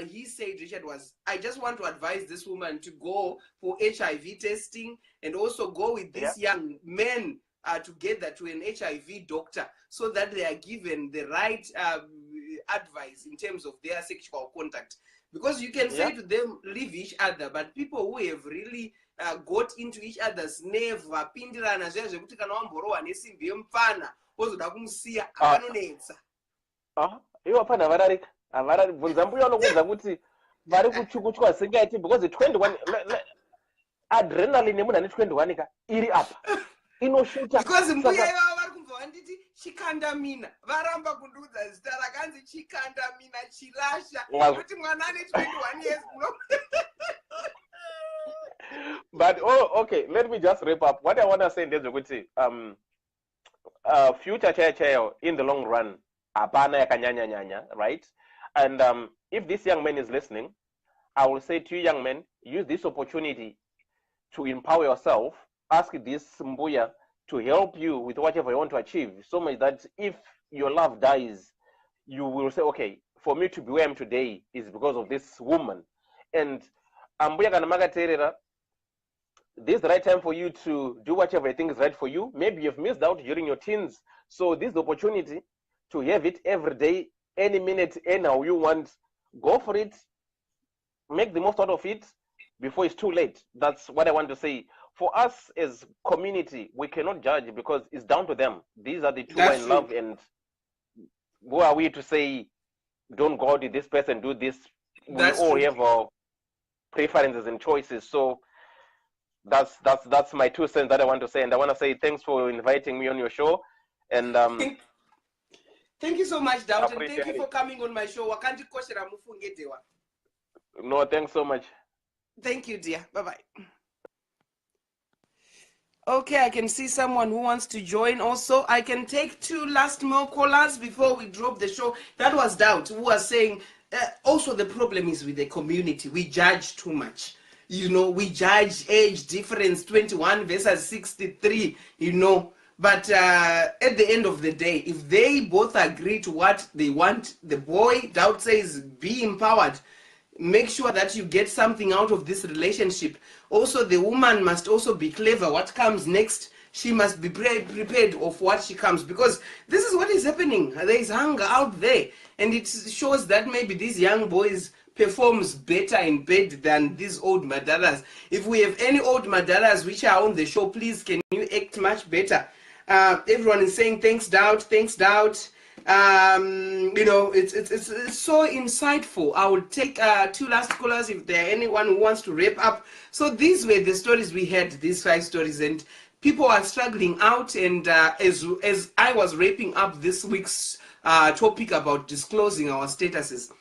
He said, Richard, was, I just want to advise this woman to go for HIV testing and also go with these young men together to an HIV doctor so that they are given the right advice in terms of their sexual contact. Because you can say to them, leave each other, but people who have really got into each other's nerve, pindirana zvazvo kuti kana wamborowa nesimbi yemupfana wozoda kumusiya akanonetsa. Iwo apana vararika. Bvunza Mbuya unokuudza kuti vari kuchukuchwa singaiti because 21 adrenaline yemunhu ane 21 ka iri apa inoshuta because Mbuya ivavo vari kubva vanditi chikandamina varamba kundiudza zita rakanzi chikandamina chilasha kuti mwana ane 21 years. But okay, let me just wrap up. What I want to say is kuti future chair in the long run apana yakanyanya, right? And if this young man is listening, I will say to you young men, use this opportunity to empower yourself. Ask this Mbuya to help you with whatever you want to achieve, so much that if your love dies, you will say, okay, for me to be where I am today is because of this woman. And Mbuya kanamagaterera, this is the right time for you to do whatever you think is right for you. Maybe you've missed out during your teens, so this is the opportunity to have it every day, any minute, anyhow you want. Go for it, make the most out of it before it's too late. That's what I want to say. For us as community, we cannot judge because it's down to them. These are the two in love, and who are we to say don't go to this person, do this? We all have our preferences and choices. So that's my 2 cents that I want to say, and I want to say thanks for inviting me on your show. And thank you so much, Doubt, and thank you for coming on my show. No, thanks so much. Thank you, dear. Bye-bye. Okay, I can see someone who wants to join also. I can take 2 last more callers before we drop the show. That was Doubt, who was saying, also the problem is with the community. We judge too much. We judge age difference, 21 versus 63, But at the end of the day, if they both agree to what they want, the boy, Doubt says, be empowered. Make sure that you get something out of this relationship. Also, the woman must also be clever. What comes next, she must be prepared of what she comes. Because this is what is happening. There is hunger out there. And it shows that maybe these young boys performs better in bed than these old madaras. If we have any old madaras which are on the show, please, can you act much better? Everyone is saying thanks, Doubt, thanks, Doubt. It's so insightful. I will take 2 last callers if there are anyone who wants to wrap up. So these were the stories we had, these 5 stories, and people are struggling out. And as I was wrapping up this week's topic about disclosing our statuses,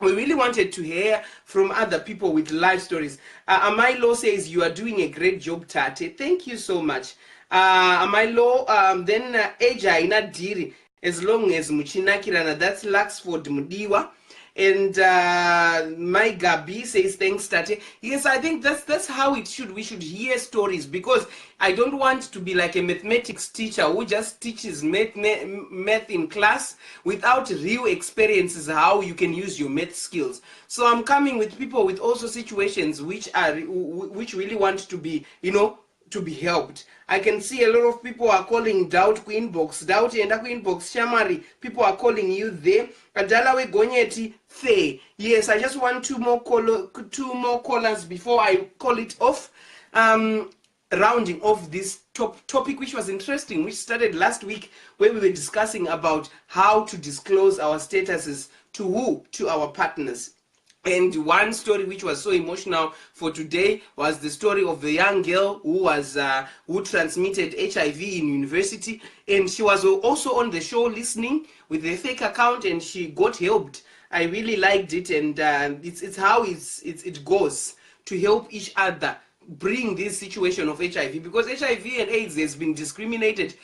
we really wanted to hear from other people with life stories. Amailo says, you are doing a great job, Tate. Thank you so much. Amailo, then Eja Inadiri, as long as Muchinakirana, that's Laxford Mudiwa. And my Gabi says, thanks, Tate. Yes, I think that's how it should. We should hear stories, because I don't want to be like a mathematics teacher who just teaches math in class without real experiences how you can use your math skills. So I'm coming with people with also situations which really want to be, to be helped. I can see a lot of people are calling Doubt Queen Box. Doubt and Queen Box. Shamari, people are calling you there. Adalawe Gonyeti Faye. Yes, I just want 2 more callers before I call it off. Rounding off this topic, which was interesting, which started last week, where we were discussing about how to disclose our statuses to who? To our partners. And one story which was so emotional for today was the story of the young girl who transmitted HIV in university, and she was also on the show listening with a fake account, and she got helped. I really liked it, and it's how it goes to help each other bring this situation of HIV, because HIV and AIDS has been discriminated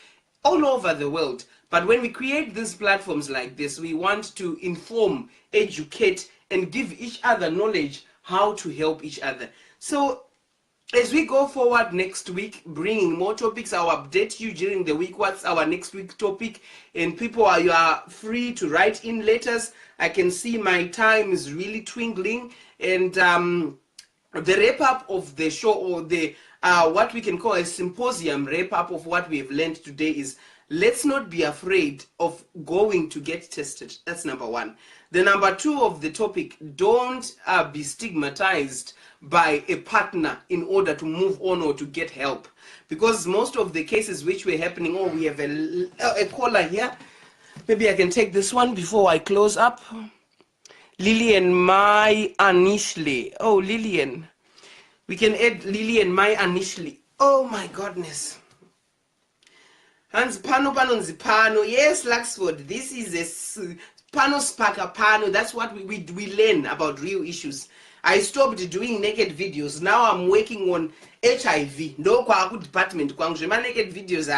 all over the world. But when we create these platforms like this, we want to inform, educate, and give each other knowledge how to help each other. So as we go forward next week, bringing more topics, I'll update you during the week what's our next week topic. And people, you are free to write in letters. I can see my time is really twinkling. And the wrap-up of the show, or the what we can call a symposium wrap-up of what we've learned today is, let's not be afraid of going to get tested. That's number one. The number two of the topic, don't be stigmatized by a partner in order to move on or to get help. Because most of the cases which were happening, we have a caller here. Maybe I can take this one before I close up. Lillian Mai Anishli. Oh, Lillian. We can add Lillian Mai Anishli. Oh my goodness. Hans Pano Panonzi Pano. Yes, Laxford. This is a Pano Spaka Pano. That's what we learn about real issues. I stopped doing naked videos. Now I'm working on HIV. No kwa department. Kwa naked videos.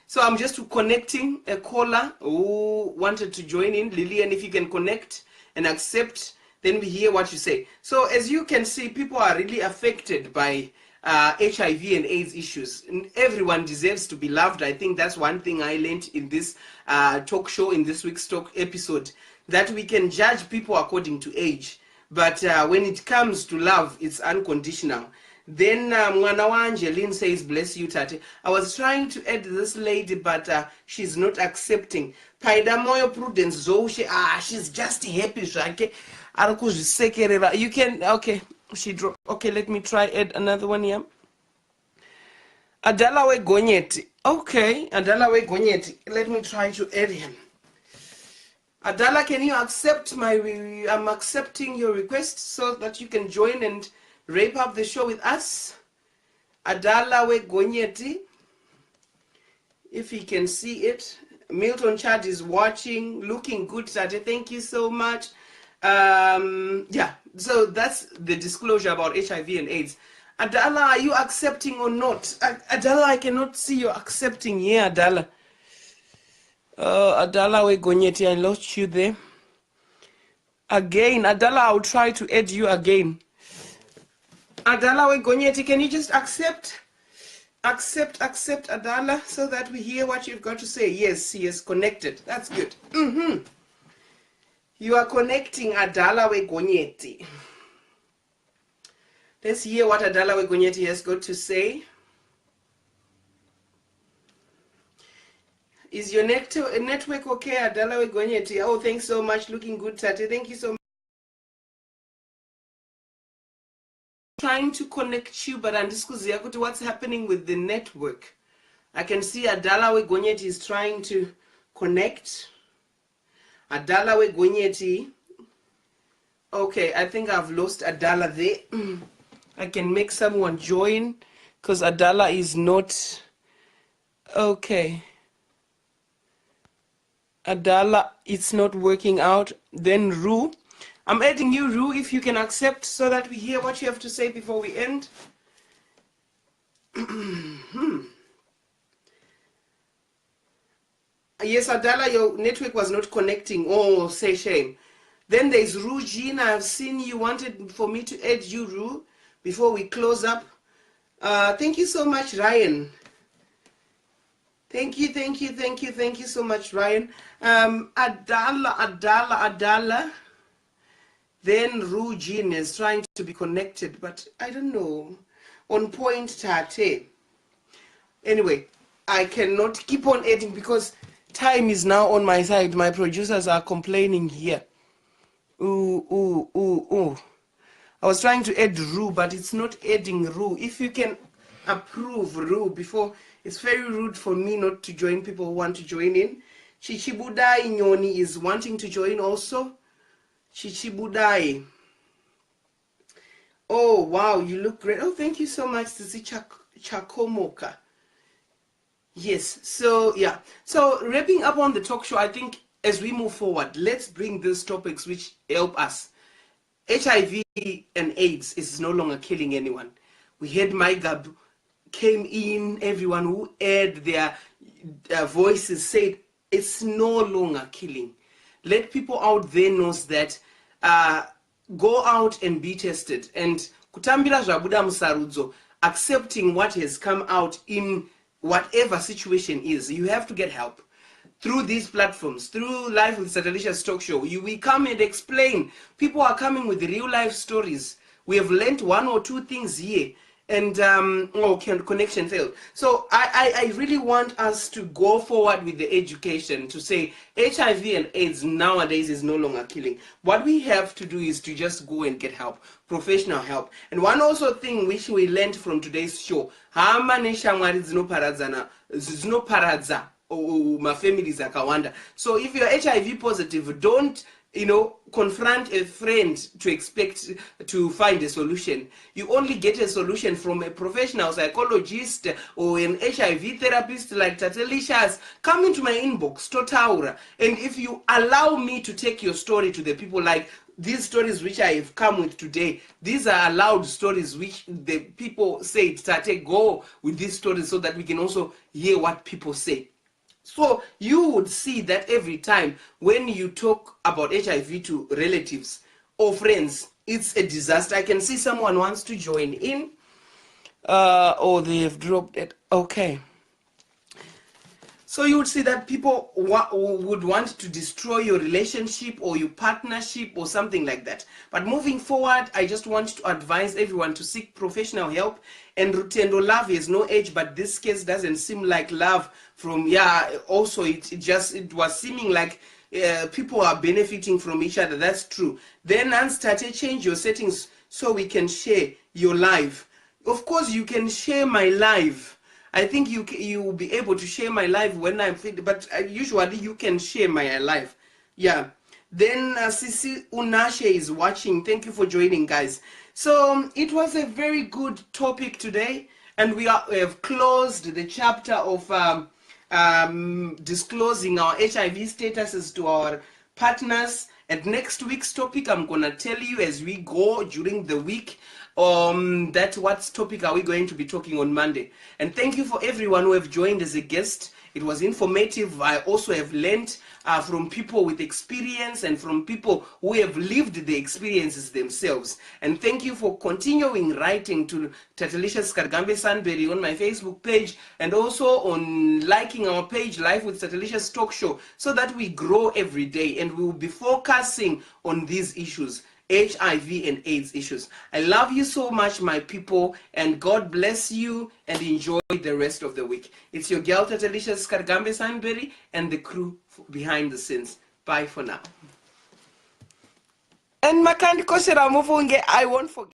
So I'm just connecting a caller who wanted to join in. Lillian, if you can connect and accept, then we hear what you say. So as you can see, people are really affected by HIV and AIDS issues. And everyone deserves to be loved. I think that's one thing I learned in this talk show, in this week's talk episode, that we can judge people according to age. But when it comes to love, it's unconditional. Then Mwanawa Angeline says, bless you, Tate. I was trying to add this lady, but she's not accepting. Paida Moyo Prudence Zoe, she's just happy. You can, okay, she dropped. Okay, let me try add another one here. Adalawe Gonyeti. Okay, Adalawe Gonyeti. Let me try to add him. Adala, can you accept I'm accepting your request so that you can join and wrap up the show with us. Adalawe Gonyeti, if he can see it. Milton Chad is watching, looking good, Tate. Thank you so much. Yeah, so that's the disclosure about HIV and AIDS. Adala, are you accepting or not? Adala, I cannot see you accepting. Yeah, Adala. Adala Gonyeti, I lost you there. Again, Adala, I'll try to add you again. Adala Gonyeti, can you just accept, Adala, so that we hear what you've got to say? Yes, he is connected. That's good. You are connecting, Adala Gonyeti. Let's hear what Adala Gonyeti has got to say. Is your network okay, Adala Gonyeti? Oh, thanks so much. Looking good, Tate. Thank you so much. Trying to connect you, but Andiskuzi, what's happening with the network? I can see Adala Gonyeti is trying to connect. Adala Gonyeti. Okay, I think I've lost Adala there. I can make someone join because Adala is not okay. Adala, it's not working out. Then Rue, I'm adding you, Rue, if you can accept so that we hear what you have to say before we end. Yes, Adala, your network was not connecting. Oh, say shame. Then there's Rue Jean. I've seen you wanted for me to add you, Rue, before we close up. Thank you so much, Ryan. Thank you so much, Ryan. Adala. Then Rue Jean is trying to be connected, but I don't know. On point, Tate. Anyway, I cannot keep on adding because time is now on my side. My producers are complaining here. Ooh. I was trying to add Rue, but it's not adding Rue. If you can approve Rue before, it's very rude for me not to join people who want to join in. Chichibudai Nyoni is wanting to join also. Chichibudai. Oh, wow, you look great. Oh, thank you so much, Sisi Chakomoka. Yes, so yeah. So wrapping up on the talk show, I think as we move forward, let's bring these topics which help us. HIV and AIDS is no longer killing anyone. We had Maigab came in, everyone who aired their voices said it's no longer killing. Let people out there know that go out and be tested. And kutambira zvabuda musarudzo, accepting what has come out in whatever situation is, you have to get help. Through these platforms, through Life with Tatelicious talk show, we come and explain. People are coming with real life stories. We have learned one or two things here, and connection failed. So I really want us to go forward with the education to say HIV and AIDS nowadays is no longer killing. What we have to do is to just go and get help, professional help. And one also thing which we learned from today's show, zinoparadza my families akawanda. So if you're HIV positive, don't confront a friend to expect to find a solution. You only get a solution from a professional psychologist or an HIV therapist like Tatelicious. Come into my inbox, Totaura, and if you allow me to take your story to the people, like these stories which I have come with today, these are allowed stories which the people say, Tate, go with these stories so that we can also hear what people say. So you would see that every time when you talk about HIV to relatives or friends, it's a disaster. I can see someone wants to join in. Oh, they have dropped it. Okay. So you would see that people would want to destroy your relationship or your partnership or something like that. But moving forward, I just want to advise everyone to seek professional help. And Rutendo love has no age, but this case doesn't seem like love from, also it was seeming like people are benefiting from each other. That's true. Then Tate, change your settings so we can share your live. Of course, you can share my live. I think you will be able to share my live when I'm fit, but usually you can share my live. Yeah. Then Sisi Unashe is watching. Thank you for joining, guys. So it was a very good topic today, and we have closed the chapter of disclosing our HIV statuses to our partners. And next week's topic, I'm gonna tell you as we go during the week. That what topic are we going to be talking on Monday. And thank you for everyone who have joined as a guest. It was informative. I also have learned from people with experience and from people who have lived the experiences themselves. And thank you for continuing writing to Tatelicious Karigambe Sandberg on my Facebook page, and also on liking our page Life with Tatelicious talk show, so that we grow every day and we will be focusing on these issues, HIV and AIDS issues. I love you so much, my people, and God bless you, and enjoy the rest of the week. It's your girl Tatelicious Karigambe Sandberg and the crew behind the scenes. Bye for now. And Makandi Koshera Mufunge, I won't forget.